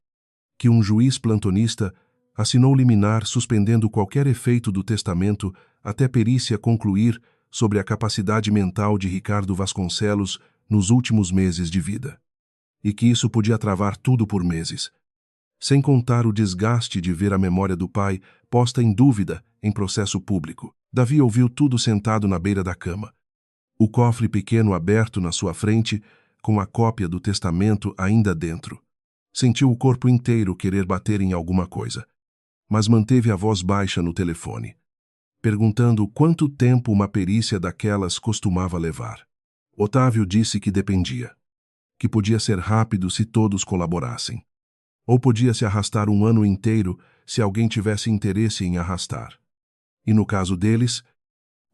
Speaker 1: Que um juiz plantonista assinou liminar suspendendo qualquer efeito do testamento até perícia concluir sobre a capacidade mental de Ricardo Vasconcelos nos últimos meses de vida. E que isso podia travar tudo por meses. Sem contar o desgaste de ver a memória do pai posta em dúvida em processo público. Davi ouviu tudo sentado na beira da cama. O cofre pequeno aberto na sua frente, com a cópia do testamento ainda dentro. Sentiu o corpo inteiro querer bater em alguma coisa, mas manteve a voz baixa no telefone, perguntando quanto tempo uma perícia daquelas costumava levar. Otávio disse que dependia, que podia ser rápido se todos colaborassem. Ou podia se arrastar um ano inteiro se alguém tivesse interesse em arrastar. E no caso deles,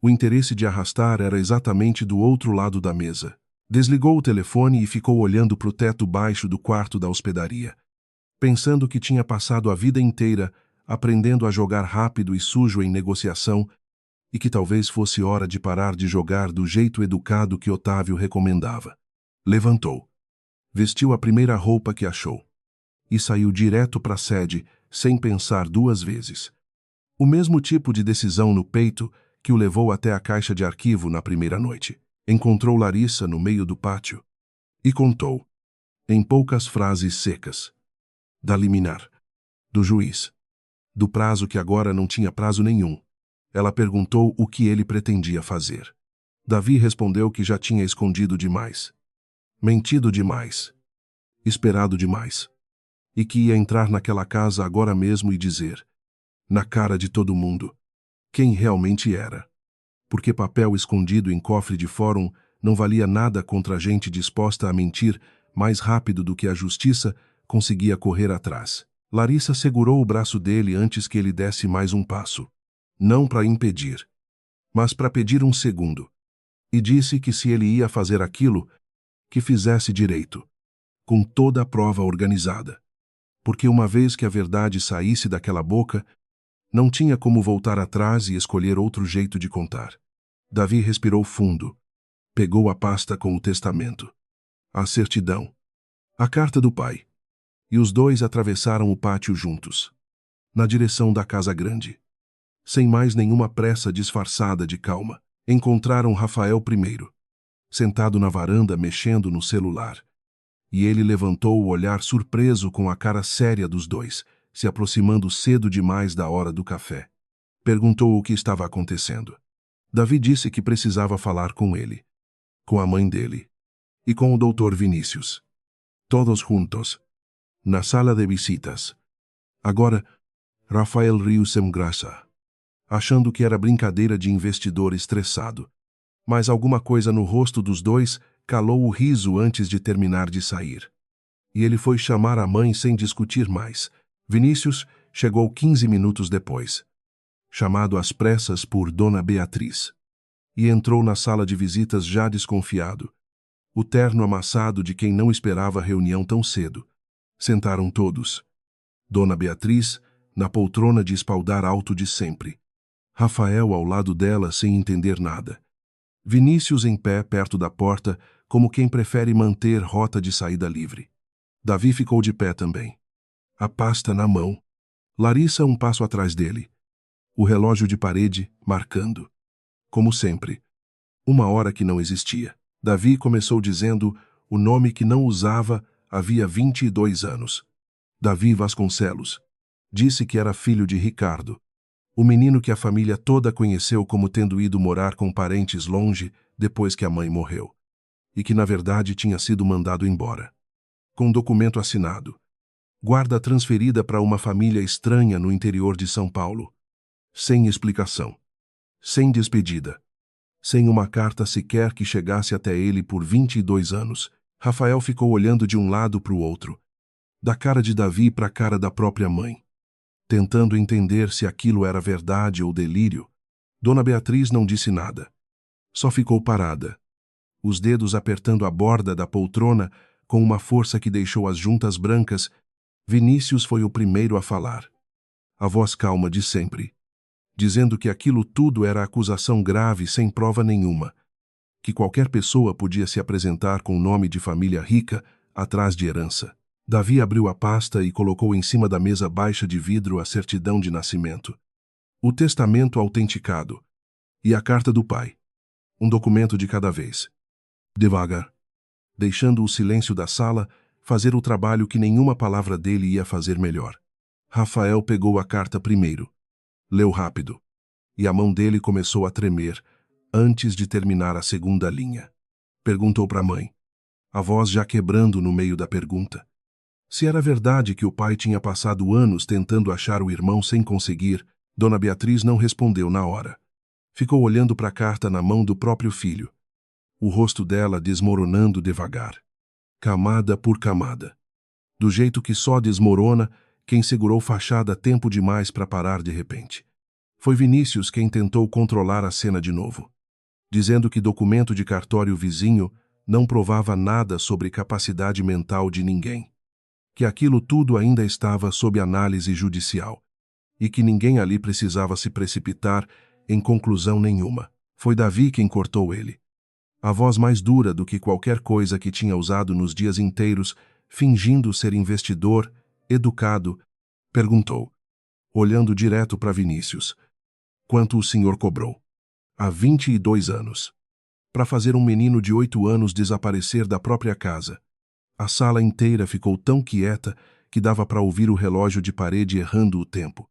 Speaker 1: o interesse de arrastar era exatamente do outro lado da mesa. Desligou o telefone e ficou olhando para o teto baixo do quarto da hospedaria, pensando que tinha passado a vida inteira aprendendo a jogar rápido e sujo em negociação e que talvez fosse hora de parar de jogar do jeito educado que Otávio recomendava. Levantou, vestiu a primeira roupa que achou e saiu direto para a sede, sem pensar 2 vezes. O mesmo tipo de decisão no peito que o levou até a caixa de arquivo na primeira noite. Encontrou Larissa no meio do pátio e contou, em poucas frases secas, da liminar, do juiz, do prazo que agora não tinha prazo nenhum. Ela perguntou o que ele pretendia fazer. Davi respondeu que já tinha escondido demais, mentido demais, esperado demais, e que ia entrar naquela casa agora mesmo e dizer, na cara de todo mundo, quem realmente era. Porque papel escondido em cofre de fórum não valia nada contra gente disposta a mentir mais rápido do que a justiça conseguia correr atrás. Larissa segurou o braço dele antes que ele desse mais um passo. Não para impedir, mas para pedir um segundo. E disse que se ele ia fazer aquilo, que fizesse direito, com toda a prova organizada. Porque uma vez que a verdade saísse daquela boca, não tinha como voltar atrás e escolher outro jeito de contar. Davi respirou fundo. Pegou a pasta com o testamento, a certidão, a carta do pai. E os dois atravessaram o pátio juntos, na direção da casa grande. Sem mais nenhuma pressa disfarçada de calma, encontraram Rafael primeiro, sentado na varanda mexendo no celular. E ele levantou o olhar surpreso com a cara séria dos dois, se aproximando cedo demais da hora do café. Perguntou o que estava acontecendo. Davi disse que precisava falar com ele, com a mãe dele e com o Dr. Vinícius. Todos juntos, na sala de visitas. Agora, Rafael riu sem graça, achando que era brincadeira de investidor estressado. Mas alguma coisa no rosto dos dois calou o riso antes de terminar de sair. E ele foi chamar a mãe sem discutir mais. Vinícius chegou 15 minutos depois, chamado às pressas por Dona Beatriz, e entrou na sala de visitas já desconfiado, o terno amassado de quem não esperava a reunião tão cedo. Sentaram todos. Dona Beatriz, na poltrona de espaldar alto de sempre. Rafael ao lado dela sem entender nada. Vinícius em pé perto da porta, como quem prefere manter rota de saída livre. Davi ficou de pé também, a pasta na mão. Larissa um passo atrás dele. O relógio de parede marcando. Como sempre. Uma hora que não existia. Davi começou dizendo o nome que não usava havia 22 anos. Davi Vasconcelos. Disse que era filho de Ricardo, o menino que a família toda conheceu como tendo ido morar com parentes longe depois que a mãe morreu, e que na verdade tinha sido mandado embora. Com documento assinado. Guarda transferida para uma família estranha no interior de São Paulo. Sem explicação. Sem despedida. Sem uma carta sequer que chegasse até ele por 22 anos. Rafael ficou olhando de um lado para o outro, da cara de Davi para a cara da própria mãe, tentando entender se aquilo era verdade ou delírio. Dona Beatriz não disse nada. Só ficou parada, os dedos apertando a borda da poltrona com uma força que deixou as juntas brancas. Vinícius foi o primeiro a falar. A voz calma de sempre, dizendo que aquilo tudo era acusação grave sem prova nenhuma, que qualquer pessoa podia se apresentar com nome de família rica atrás de herança. Davi abriu a pasta e colocou em cima da mesa baixa de vidro a certidão de nascimento, o testamento autenticado e a carta do pai. Um documento de cada vez. Devagar, deixando o silêncio da sala fazer o trabalho que nenhuma palavra dele ia fazer melhor. Rafael pegou a carta primeiro. Leu rápido. E a mão dele começou a tremer antes de terminar a segunda linha. Perguntou para a mãe, a voz já quebrando no meio da pergunta, se era verdade que o pai tinha passado anos tentando achar o irmão sem conseguir. Dona Beatriz não respondeu na hora. Ficou olhando para a carta na mão do próprio filho, o rosto dela desmoronando devagar, camada por camada, do jeito que só desmorona quem segurou fachada tempo demais para parar de repente. Foi Vinícius quem tentou controlar a cena de novo, dizendo que documento de cartório vizinho não provava nada sobre capacidade mental de ninguém, que aquilo tudo ainda estava sob análise judicial e que ninguém ali precisava se precipitar em conclusão nenhuma. Foi Davi quem cortou ele. A voz mais dura do que qualquer coisa que tinha usado nos dias inteiros, fingindo ser investidor, educado, perguntou, olhando direto para Vinícius, quanto o senhor cobrou? Há 22 anos. Para fazer um menino de 8 anos desaparecer da própria casa. A sala inteira ficou tão quieta que dava para ouvir o relógio de parede errando o tempo.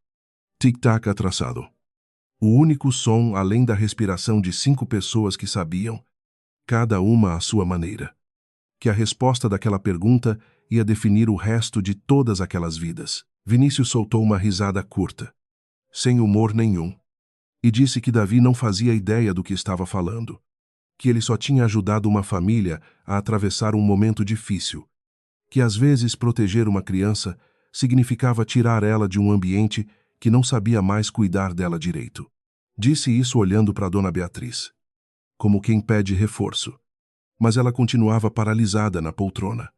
Speaker 1: Tic-tac atrasado. O único som além da respiração de 5 pessoas que sabiam, cada uma à sua maneira, que a resposta daquela pergunta ia definir o resto de todas aquelas vidas. Vinícius soltou uma risada curta, sem humor nenhum, e disse que Davi não fazia ideia do que estava falando, que ele só tinha ajudado uma família a atravessar um momento difícil, que às vezes proteger uma criança significava tirar ela de um ambiente que não sabia mais cuidar dela direito. Disse isso olhando para Dona Beatriz, como quem pede reforço, mas ela continuava paralisada na poltrona,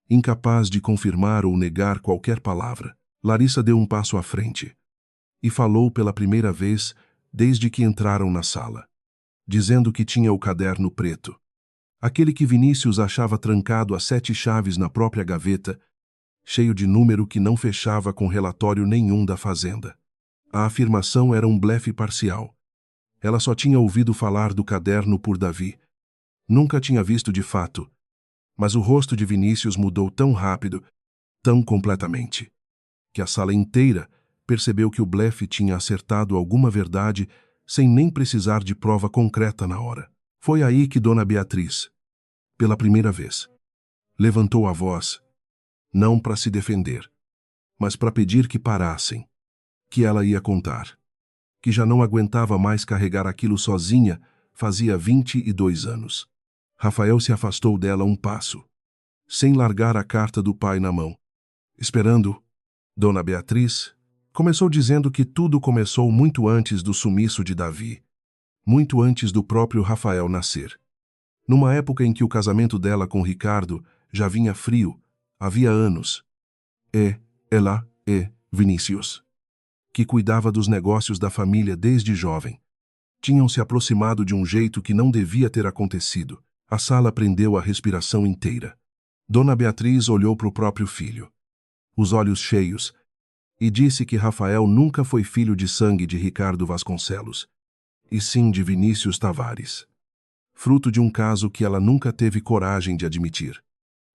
Speaker 1: incapaz de confirmar ou negar qualquer palavra. Larissa deu um passo à frente e falou pela primeira vez desde que entraram na sala, dizendo que tinha o caderno preto, aquele que Vinícius achava trancado a 7 chaves na própria gaveta, cheio de número que não fechava com relatório nenhum da fazenda. A afirmação era um blefe parcial. Ela só tinha ouvido falar do caderno por Davi. Nunca tinha visto de fato, mas o rosto de Vinícius mudou tão rápido, tão completamente, que a sala inteira percebeu que o blefe tinha acertado alguma verdade sem nem precisar de prova concreta na hora. Foi aí que Dona Beatriz, pela primeira vez, levantou a voz, não para se defender, mas para pedir que parassem, que ela ia contar, que já não aguentava mais carregar aquilo sozinha fazia 22 anos. Rafael se afastou dela um passo, sem largar a carta do pai na mão. Esperando, Dona Beatriz começou dizendo que tudo começou muito antes do sumiço de Davi, muito antes do próprio Rafael nascer. Numa época em que o casamento dela com Ricardo já vinha frio, havia anos. Ela e Vinícius, que cuidava dos negócios da família desde jovem, tinham se aproximado de um jeito que não devia ter acontecido. A sala prendeu a respiração inteira. Dona Beatriz olhou para o próprio filho, os olhos cheios, e disse que Rafael nunca foi filho de sangue de Ricardo Vasconcelos, e sim de Vinícius Tavares, fruto de um caso que ela nunca teve coragem de admitir,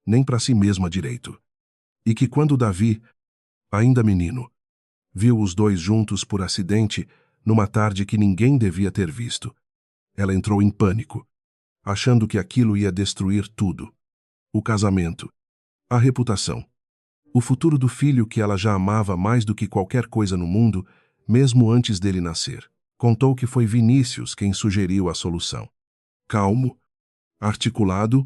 Speaker 1: nem para si mesma direito, e que quando Davi, ainda menino, viu os dois juntos por acidente numa tarde que ninguém devia ter visto, ela entrou em pânico, achando que aquilo ia destruir tudo: o casamento, a reputação, o futuro do filho que ela já amava mais do que qualquer coisa no mundo, mesmo antes dele nascer. Contou que foi Vinícius quem sugeriu a solução. Calmo, articulado,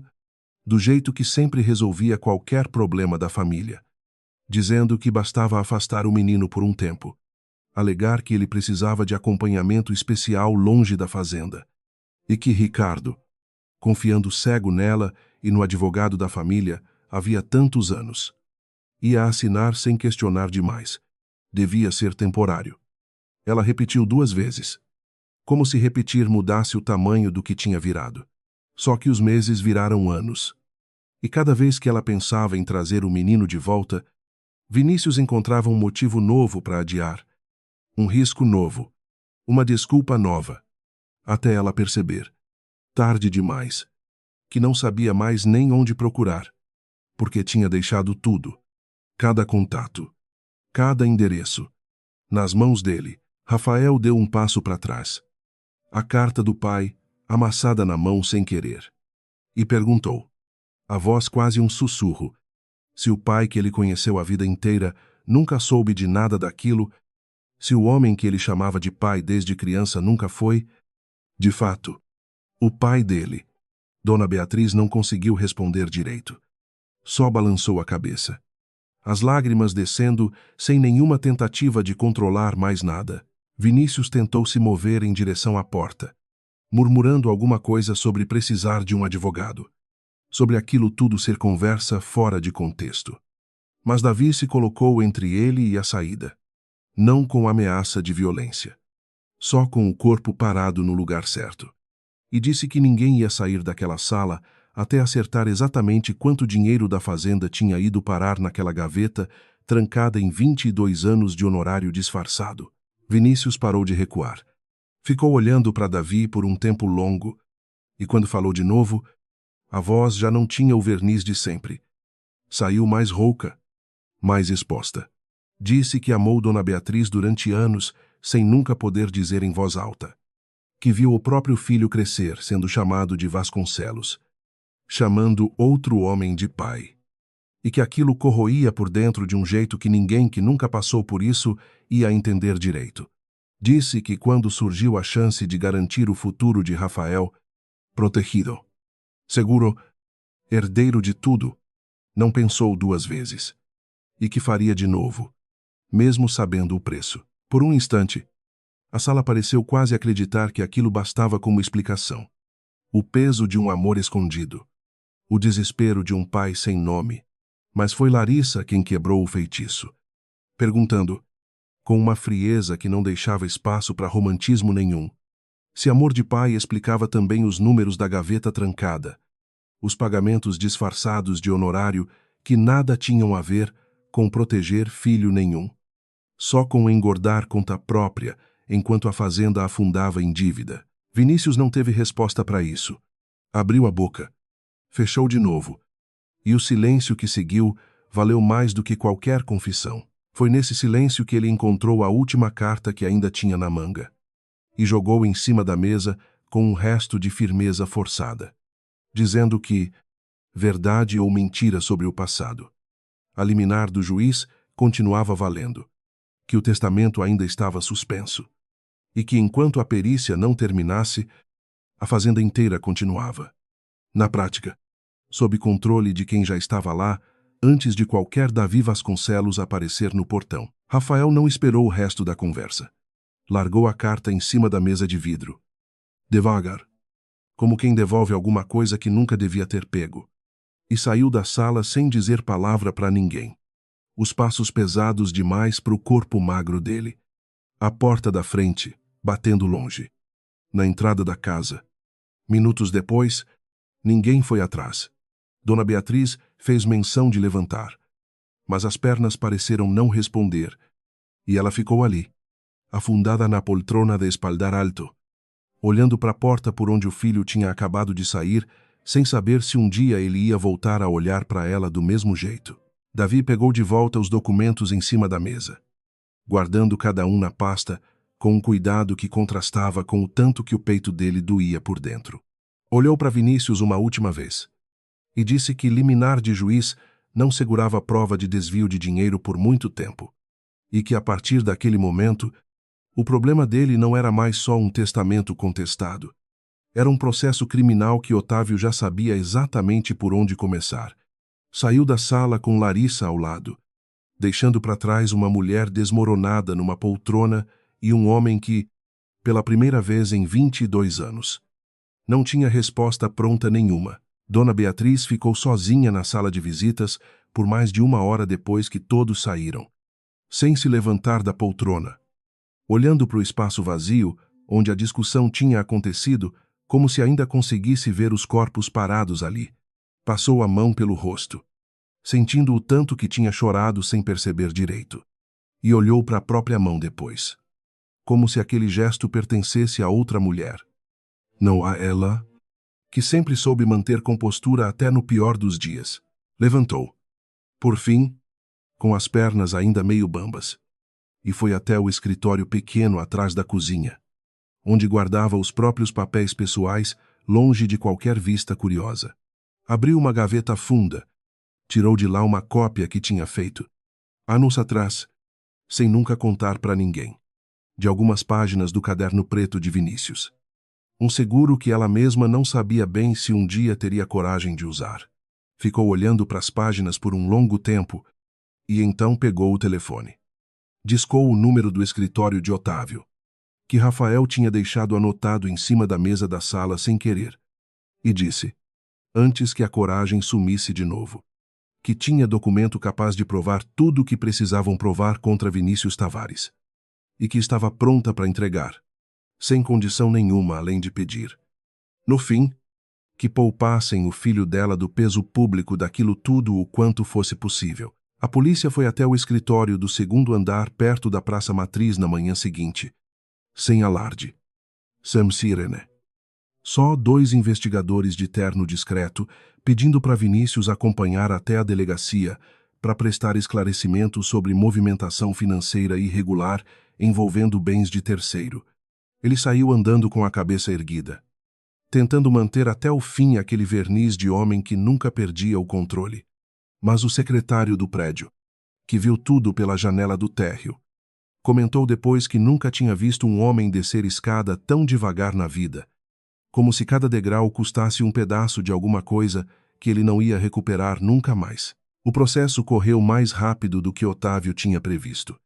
Speaker 1: do jeito que sempre resolvia qualquer problema da família, dizendo que bastava afastar o menino por um tempo, alegar que ele precisava de acompanhamento especial longe da fazenda, e que Ricardo, confiando cego nela e no advogado da família havia tantos anos, ia assinar sem questionar demais. Devia ser temporário. Ela repetiu 2 vezes, como se repetir mudasse o tamanho do que tinha virado. Só que os meses viraram anos. E cada vez que ela pensava em trazer o menino de volta, Vinícius encontrava um motivo novo para adiar, um risco novo, uma desculpa nova, até ela perceber, tarde demais, que não sabia mais nem onde procurar, porque tinha deixado tudo, cada contato, cada endereço, nas mãos dele. Rafael deu um passo para trás, a carta do pai amassada na mão sem querer, e perguntou, a voz quase um sussurro, se o pai que ele conheceu a vida inteira nunca soube de nada daquilo, se o homem que ele chamava de pai desde criança nunca foi, de fato, o pai dele. Dona Beatriz não conseguiu responder direito. Só balançou a cabeça, as lágrimas descendo sem nenhuma tentativa de controlar mais nada. Vinícius tentou se mover em direção à porta, murmurando alguma coisa sobre precisar de um advogado, sobre aquilo tudo ser conversa fora de contexto. Mas Davi se colocou entre ele e a saída, não com ameaça de violência, só com o corpo parado no lugar certo, e disse que ninguém ia sair daquela sala até acertar exatamente quanto dinheiro da fazenda tinha ido parar naquela gaveta trancada em 22 anos de honorário disfarçado. Vinícius parou de recuar. Ficou olhando para Davi por um tempo longo, e quando falou de novo, a voz já não tinha o verniz de sempre. Saiu mais rouca, mais exposta. Disse que amou Dona Beatriz durante anos, sem nunca poder dizer em voz alta. Que viu o próprio filho crescer, sendo chamado de Vasconcelos, chamando outro homem de pai. E que aquilo corroía por dentro de um jeito que ninguém que nunca passou por isso ia entender direito. Disse que quando surgiu a chance de garantir o futuro de Rafael, protegido, seguro, herdeiro de tudo, não pensou duas vezes. E que faria de novo, mesmo sabendo o preço. Por um instante, a sala pareceu quase acreditar que aquilo bastava como explicação. O peso de um amor escondido. O desespero de um pai sem nome. Mas foi Larissa quem quebrou o feitiço, perguntando, com uma frieza que não deixava espaço para romantismo nenhum, se amor de pai explicava também os números da gaveta trancada, os pagamentos disfarçados de honorário que nada tinham a ver com proteger filho nenhum, só com engordar conta própria enquanto a fazenda afundava em dívida. Vinícius não teve resposta para isso. Abriu a boca, fechou de novo, e o silêncio que seguiu valeu mais do que qualquer confissão. Foi nesse silêncio que ele encontrou a última carta que ainda tinha na manga, e jogou em cima da mesa com um resto de firmeza forçada, dizendo que, verdade ou mentira sobre o passado, a liminar do juiz continuava valendo, que o testamento ainda estava suspenso, e que enquanto a perícia não terminasse, a fazenda inteira continuava. Na prática, sob controle de quem já estava lá, antes de qualquer Davi Vasconcelos aparecer no portão. Rafael não esperou o resto da conversa. Largou a carta em cima da mesa de vidro. Devagar, como quem devolve alguma coisa que nunca devia ter pego. E saiu da sala sem dizer palavra para ninguém. Os passos pesados demais para o corpo magro dele. A porta da frente, batendo longe. Na entrada da casa. Minutos depois, ninguém foi atrás. Dona Beatriz fez menção de levantar, mas as pernas pareceram não responder, e ela ficou ali, afundada na poltrona de espaldar alto, olhando para a porta por onde o filho tinha acabado de sair, sem saber se um dia ele ia voltar a olhar para ela do mesmo jeito. Davi pegou de volta os documentos em cima da mesa, guardando cada um na pasta, com um cuidado que contrastava com o tanto que o peito dele doía por dentro. Olhou para Vinícius uma última vez e disse que liminar de juiz não segurava prova de desvio de dinheiro por muito tempo, e que a partir daquele momento, o problema dele não era mais só um testamento contestado. Era um processo criminal que Otávio já sabia exatamente por onde começar. Saiu da sala com Larissa ao lado, deixando para trás uma mulher desmoronada numa poltrona e um homem que, pela primeira vez em 22 anos, não tinha resposta pronta nenhuma. Dona Beatriz ficou sozinha na sala de visitas por mais de 1 hora depois que todos saíram, sem se levantar da poltrona, olhando para o espaço vazio onde a discussão tinha acontecido, como se ainda conseguisse ver os corpos parados ali. Passou a mão pelo rosto, sentindo o tanto que tinha chorado sem perceber direito, e olhou para a própria mão depois, como se aquele gesto pertencesse a outra mulher. Não a ela, que sempre soube manter compostura até no pior dos dias. Levantou, por fim, com as pernas ainda meio bambas, e foi até o escritório pequeno atrás da cozinha, onde guardava os próprios papéis pessoais, longe de qualquer vista curiosa. Abriu uma gaveta funda, tirou de lá uma cópia que tinha feito, anos atrás, sem nunca contar para ninguém, de algumas páginas do caderno preto de Vinícius. Um seguro que ela mesma não sabia bem se um dia teria coragem de usar. Ficou olhando para as páginas por um longo tempo e então pegou o telefone. Discou o número do escritório de Otávio, que Rafael tinha deixado anotado em cima da mesa da sala sem querer, e disse, antes que a coragem sumisse de novo, que tinha documento capaz de provar tudo o que precisavam provar contra Vinícius Tavares, e que estava pronta para entregar, sem condição nenhuma além de pedir. No fim, que poupassem o filho dela do peso público daquilo tudo o quanto fosse possível. A polícia foi até o escritório do 2º andar perto da Praça Matriz na manhã seguinte, sem alarde. Sam Sirene. Só 2 investigadores de terno discreto, pedindo para Vinícius acompanhar até a delegacia para prestar esclarecimentos sobre movimentação financeira irregular envolvendo bens de terceiro. Ele saiu andando com a cabeça erguida, tentando manter até o fim aquele verniz de homem que nunca perdia o controle. Mas o secretário do prédio, que viu tudo pela janela do térreo, comentou depois que nunca tinha visto um homem descer escada tão devagar na vida, como se cada degrau custasse um pedaço de alguma coisa que ele não ia recuperar nunca mais. O processo correu mais rápido do que Otávio tinha previsto,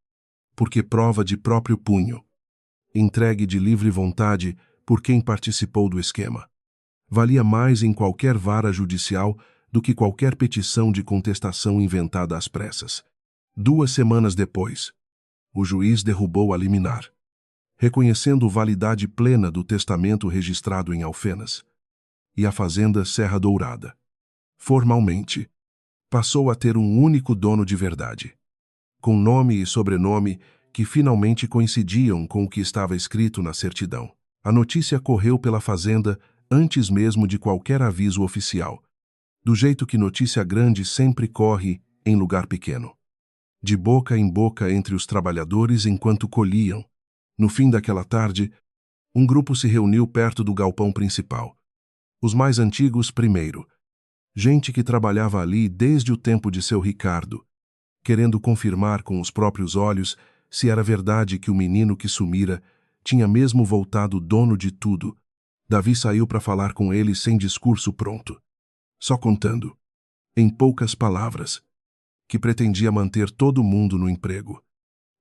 Speaker 1: porque prova de próprio punho, entregue de livre vontade por quem participou do esquema, valia mais em qualquer vara judicial do que qualquer petição de contestação inventada às pressas. 2 semanas depois, o juiz derrubou a liminar, reconhecendo validade plena do testamento registrado em Alfenas, e a fazenda Serra Dourada, formalmente, passou a ter um único dono de verdade, com nome e sobrenome que finalmente coincidiam com o que estava escrito na certidão. A notícia correu pela fazenda antes mesmo de qualquer aviso oficial, do jeito que notícia grande sempre corre em lugar pequeno, de boca em boca entre os trabalhadores enquanto colhiam. No fim daquela tarde, um grupo se reuniu perto do galpão principal. Os mais antigos primeiro, gente que trabalhava ali desde o tempo de seu Ricardo, querendo confirmar com os próprios olhos se era verdade que o menino que sumira tinha mesmo voltado dono de tudo. Davi saiu para falar com ele sem discurso pronto, só contando, em poucas palavras, que pretendia manter todo mundo no emprego,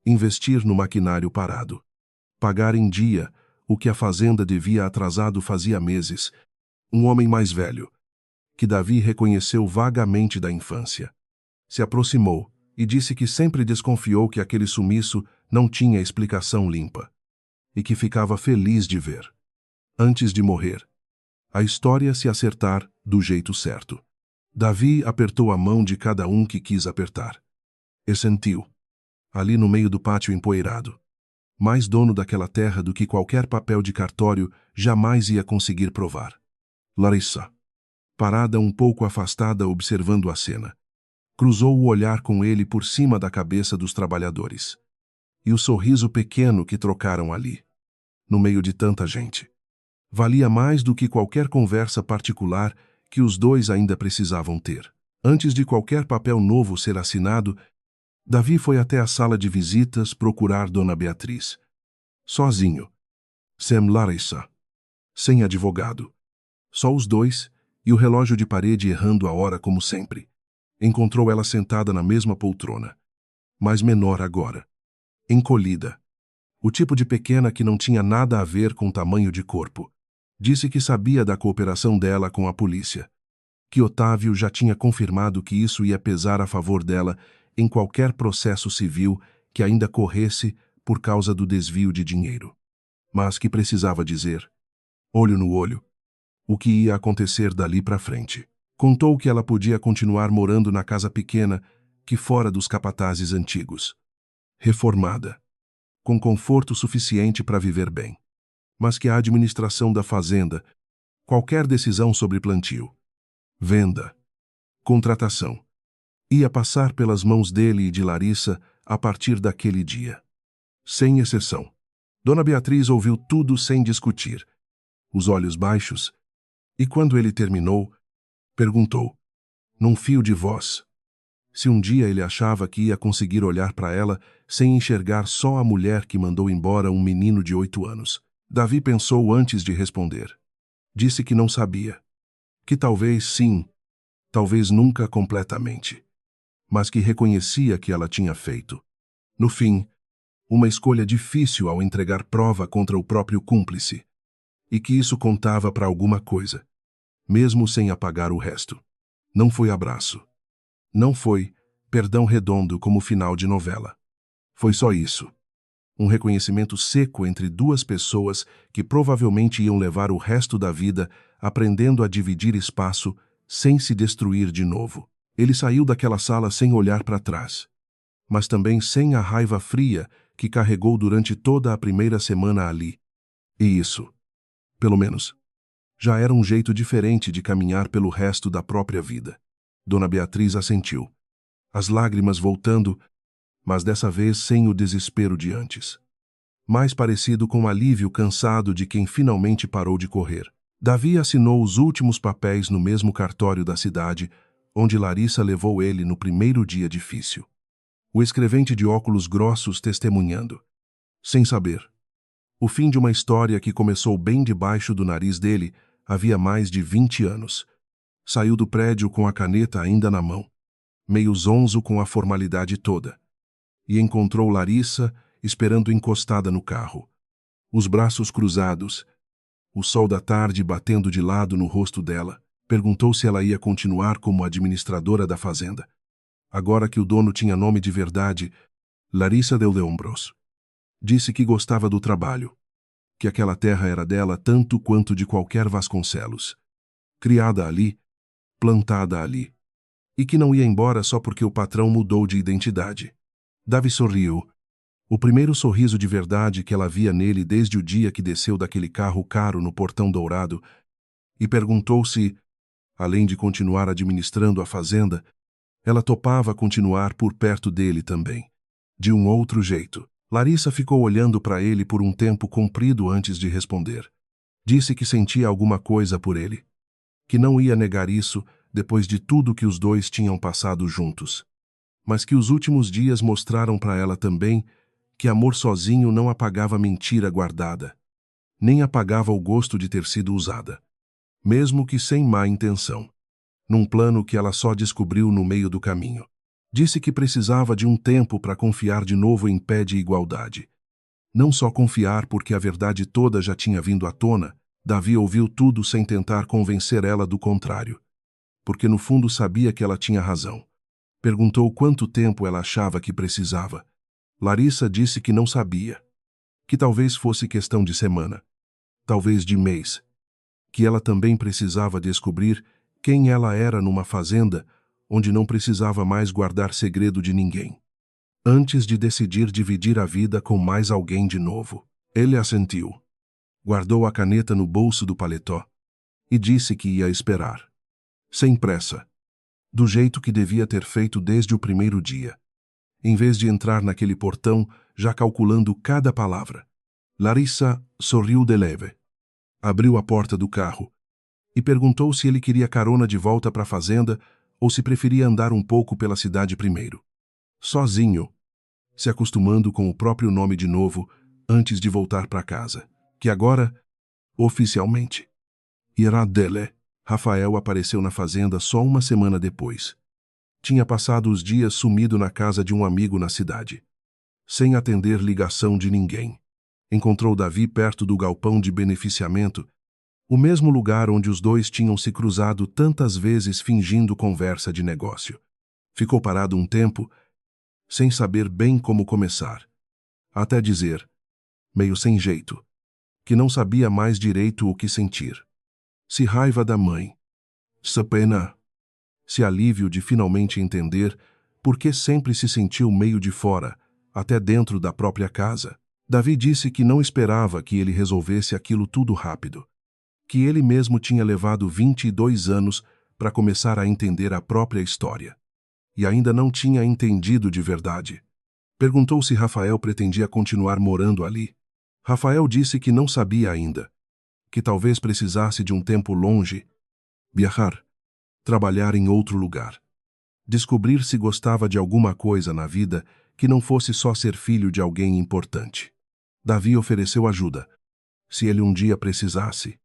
Speaker 1: investir no maquinário parado, pagar em dia o que a fazenda devia atrasado fazia meses. Um homem mais velho, que Davi reconheceu vagamente da infância, se aproximou e disse que sempre desconfiou que aquele sumiço não tinha explicação limpa, e que ficava feliz de ver, antes de morrer, a história se acertar do jeito certo. Davi apertou a mão de cada um que quis apertar, e sentiu, ali no meio do pátio empoeirado, mais dono daquela terra do que qualquer papel de cartório jamais ia conseguir provar. Larissa, parada um pouco afastada observando a cena, cruzou o olhar com ele por cima da cabeça dos trabalhadores. E o sorriso pequeno que trocaram ali, no meio de tanta gente, valia mais do que qualquer conversa particular que os dois ainda precisavam ter. Antes de qualquer papel novo ser assinado, Davi foi até a sala de visitas procurar Dona Beatriz. Sozinho. Sem Larissa. Sem advogado. Só os dois, e o relógio de parede errando a hora como sempre. Encontrou ela sentada na mesma poltrona, mas menor agora, encolhida. O tipo de pequena que não tinha nada a ver com tamanho de corpo. Disse que sabia da cooperação dela com a polícia, que Otávio já tinha confirmado que isso ia pesar a favor dela em qualquer processo civil que ainda corresse por causa do desvio de dinheiro. Mas que precisava dizer, olho no olho, o que ia acontecer dali para frente. Contou que ela podia continuar morando na casa pequena que fora dos capatazes antigos, reformada, com conforto suficiente para viver bem, mas que a administração da fazenda, qualquer decisão sobre plantio, venda, contratação, ia passar pelas mãos dele e de Larissa a partir daquele dia. Sem exceção. Dona Beatriz ouviu tudo sem discutir, os olhos baixos, e quando ele terminou, perguntou, num fio de voz, se um dia ele achava que ia conseguir olhar para ela sem enxergar só a mulher que mandou embora um menino de 8 anos. Davi pensou antes de responder. Disse que não sabia. Que talvez sim, talvez nunca completamente. Mas que reconhecia que ela tinha feito. No fim, uma escolha difícil ao entregar prova contra o próprio cúmplice. E que isso contava para alguma coisa, mesmo sem apagar o resto. Não foi abraço. Não foi perdão redondo como final de novela. Foi só isso. Um reconhecimento seco entre 2 pessoas que provavelmente iam levar o resto da vida aprendendo a dividir espaço sem se destruir de novo. Ele saiu daquela sala sem olhar para trás, mas também sem a raiva fria que carregou durante toda a primeira semana ali. E isso, Pelo menos, já era um jeito diferente de caminhar pelo resto da própria vida. Dona Beatriz assentiu, as lágrimas voltando, mas dessa vez sem o desespero de antes. Mais parecido com o alívio cansado de quem finalmente parou de correr. Davi assinou os últimos papéis no mesmo cartório da cidade, onde Larissa levou ele no primeiro dia difícil. O escrevente de óculos grossos testemunhando, sem saber, o fim de uma história que começou bem debaixo do nariz dele havia mais de 20 anos. Saiu do prédio com a caneta ainda na mão, meio zonzo com a formalidade toda, e encontrou Larissa esperando encostada no carro, os braços cruzados, o sol da tarde batendo de lado no rosto dela. Perguntou se ela ia continuar como administradora da fazenda. Agora que o dono tinha nome de verdade, Larissa deu de ombros. Disse que gostava do trabalho, que aquela terra era dela tanto quanto de qualquer Vasconcelos. Criada ali, plantada ali. E que não ia embora só porque o patrão mudou de identidade. Davi sorriu, o primeiro sorriso de verdade que ela via nele desde o dia que desceu daquele carro caro no Portão Dourado, e perguntou se, além de continuar administrando a fazenda, ela topava continuar por perto dele também. De um outro jeito. Larissa ficou olhando para ele por um tempo comprido antes de responder. Disse que sentia alguma coisa por ele. Que não ia negar isso depois de tudo que os dois tinham passado juntos. Mas que os últimos dias mostraram para ela também que amor sozinho não apagava mentira guardada, nem apagava o gosto de ter sido usada, mesmo que sem má intenção, num plano que ela só descobriu no meio do caminho. Disse que precisava de um tempo para confiar de novo em pé de igualdade. Não só confiar porque a verdade toda já tinha vindo à tona, Davi ouviu tudo sem tentar convencer ela do contrário, porque no fundo sabia que ela tinha razão. Perguntou quanto tempo ela achava que precisava. Larissa disse que não sabia, que talvez fosse questão de semana, talvez de mês, que ela também precisava descobrir quem ela era numa fazenda onde não precisava mais guardar segredo de ninguém, antes de decidir dividir a vida com mais alguém de novo. Ele assentiu, guardou a caneta no bolso do paletó e disse que ia esperar, sem pressa, do jeito que devia ter feito desde o primeiro dia. Em vez de entrar naquele portão, já calculando cada palavra. Larissa sorriu de leve. Abriu a porta do carro e perguntou se ele queria carona de volta para a fazenda ou se preferia andar um pouco pela cidade primeiro. Sozinho, se acostumando com o próprio nome de novo antes de voltar para casa, que agora, oficialmente, era dele. Rafael apareceu na fazenda só uma semana depois. Tinha passado os dias sumido na casa de um amigo na cidade, sem atender ligação de ninguém. Encontrou Davi perto do galpão de beneficiamento, o mesmo lugar onde os dois tinham se cruzado tantas vezes fingindo conversa de negócio. Ficou parado um tempo, sem saber bem como começar. Até dizer, meio sem jeito, que não sabia mais direito o que sentir. Se raiva da mãe, se pena, se alívio de finalmente entender por que sempre se sentiu meio de fora, até dentro da própria casa. Davi disse que não esperava que ele resolvesse aquilo tudo rápido, que ele mesmo tinha levado 22 anos para começar a entender a própria história, e ainda não tinha entendido de verdade. Perguntou se Rafael pretendia continuar morando ali. Rafael disse que não sabia ainda, que talvez precisasse de um tempo longe, viajar, trabalhar em outro lugar, descobrir se gostava de alguma coisa na vida que não fosse só ser filho de alguém importante. Davi ofereceu ajuda, se ele um dia precisasse,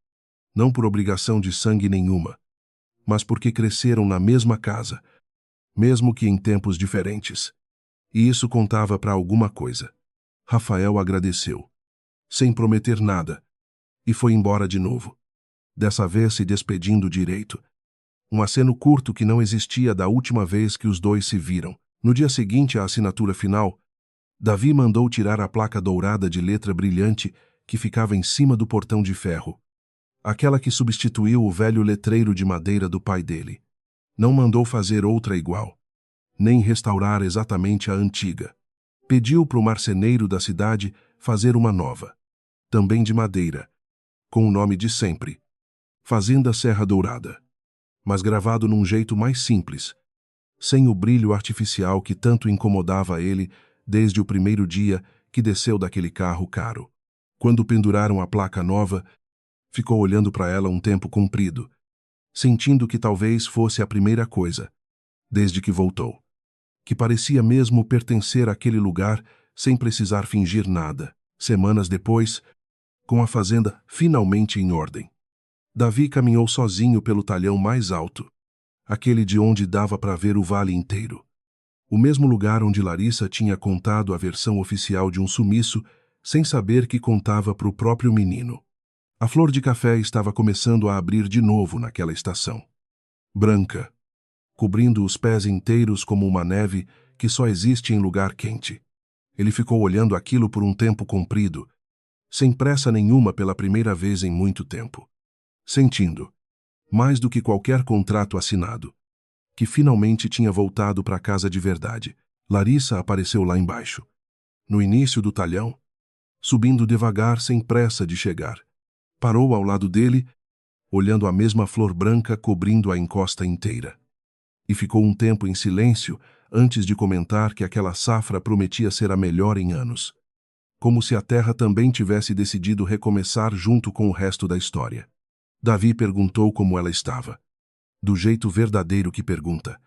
Speaker 1: não por obrigação de sangue nenhuma, mas porque cresceram na mesma casa, mesmo que em tempos diferentes. E isso contava para alguma coisa. Rafael agradeceu, sem prometer nada, e foi embora de novo, dessa vez se despedindo direito. Um aceno curto que não existia da última vez que os dois se viram. No dia seguinte à assinatura final, Davi mandou tirar a placa dourada de letra brilhante que ficava em cima do portão de ferro, aquela que substituiu o velho letreiro de madeira do pai dele. Não mandou fazer outra igual, nem restaurar exatamente a antiga. Pediu para o marceneiro da cidade fazer uma nova, também de madeira, com o nome de sempre: Fazenda Serra Dourada, mas gravado num jeito mais simples, sem o brilho artificial que tanto incomodava ele desde o primeiro dia que desceu daquele carro caro. Quando penduraram a placa nova, ficou olhando para ela um tempo comprido, sentindo que talvez fosse a primeira coisa, desde que voltou, que parecia mesmo pertencer àquele lugar sem precisar fingir nada. Semanas depois, com a fazenda finalmente em ordem, Davi caminhou sozinho pelo talhão mais alto, aquele de onde dava para ver o vale inteiro. O mesmo lugar onde Larissa tinha contado a versão oficial de um sumiço, sem saber que contava para o próprio menino. A flor de café estava começando a abrir de novo naquela estação. Branca, cobrindo os pés inteiros como uma neve que só existe em lugar quente. Ele ficou olhando aquilo por um tempo comprido, sem pressa nenhuma pela primeira vez em muito tempo. Sentindo, mais do que qualquer contrato assinado, que finalmente tinha voltado para casa de verdade. Larissa apareceu lá embaixo, no início do talhão, subindo devagar sem pressa de chegar. Parou ao lado dele, olhando a mesma flor branca cobrindo a encosta inteira. E ficou um tempo em silêncio antes de comentar que aquela safra prometia ser a melhor em anos. Como se a terra também tivesse decidido recomeçar junto com o resto da história. Davi perguntou como ela estava. Do jeito verdadeiro que pergunta.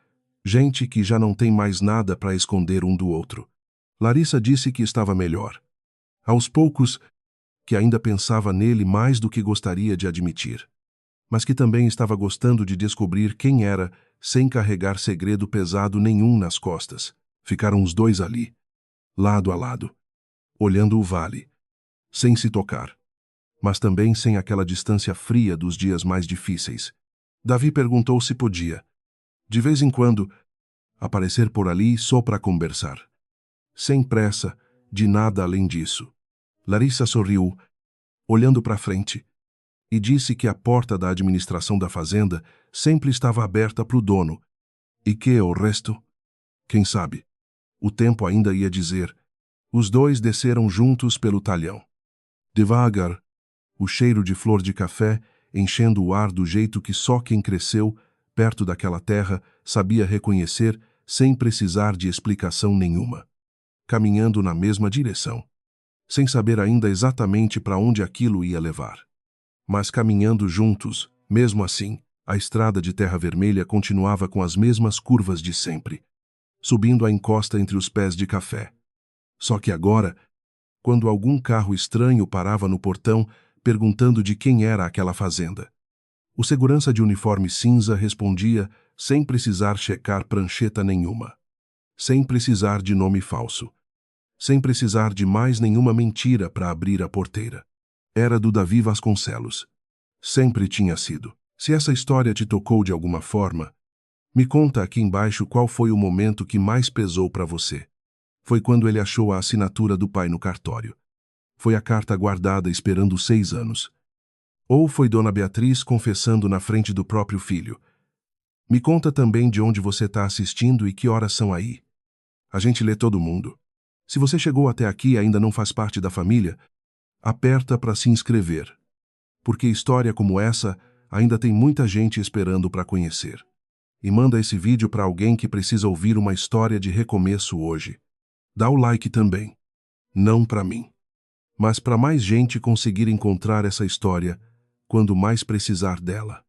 Speaker 1: Gente que já não tem mais nada para esconder um do outro. Larissa disse que estava melhor. Aos poucos, que ainda pensava nele mais do que gostaria de admitir. Mas que também estava gostando de descobrir quem era, sem carregar segredo pesado nenhum nas costas. Ficaram os dois ali, lado a lado, olhando o vale, sem se tocar, mas também sem aquela distância fria dos dias mais difíceis. Davi perguntou se podia, de vez em quando, aparecer por ali só para conversar. Sem pressa, de nada além disso. Larissa sorriu, olhando para frente, e disse que a porta da administração da fazenda sempre estava aberta para o dono, e que o resto, quem sabe, o tempo ainda ia dizer. Os dois desceram juntos pelo talhão. Devagar, o cheiro de flor de café enchendo o ar do jeito que só quem cresceu perto daquela terra sabia reconhecer sem precisar de explicação nenhuma. Caminhando na mesma direção, sem saber ainda exatamente para onde aquilo ia levar. Mas caminhando juntos, mesmo assim, a estrada de terra vermelha continuava com as mesmas curvas de sempre, subindo a encosta entre os pés de café. Só que agora, quando algum carro estranho parava no portão, perguntando de quem era aquela fazenda, o segurança de uniforme cinza respondia sem precisar checar prancheta nenhuma, sem precisar de nome falso, sem precisar de mais nenhuma mentira para abrir a porteira. Era do Davi Vasconcelos. Sempre tinha sido. Se essa história te tocou de alguma forma, me conta aqui embaixo qual foi o momento que mais pesou para você. Foi quando ele achou a assinatura do pai no cartório. Foi a carta guardada esperando 6 anos. Ou foi Dona Beatriz confessando na frente do próprio filho. Me conta também de onde você está assistindo e que horas são aí. A gente lê todo mundo. Se você chegou até aqui e ainda não faz parte da família, aperta para se inscrever. Porque história como essa ainda tem muita gente esperando para conhecer. E manda esse vídeo para alguém que precisa ouvir uma história de recomeço hoje. Dá o like também. Não para mim, mas para mais gente conseguir encontrar essa história quando mais precisar dela.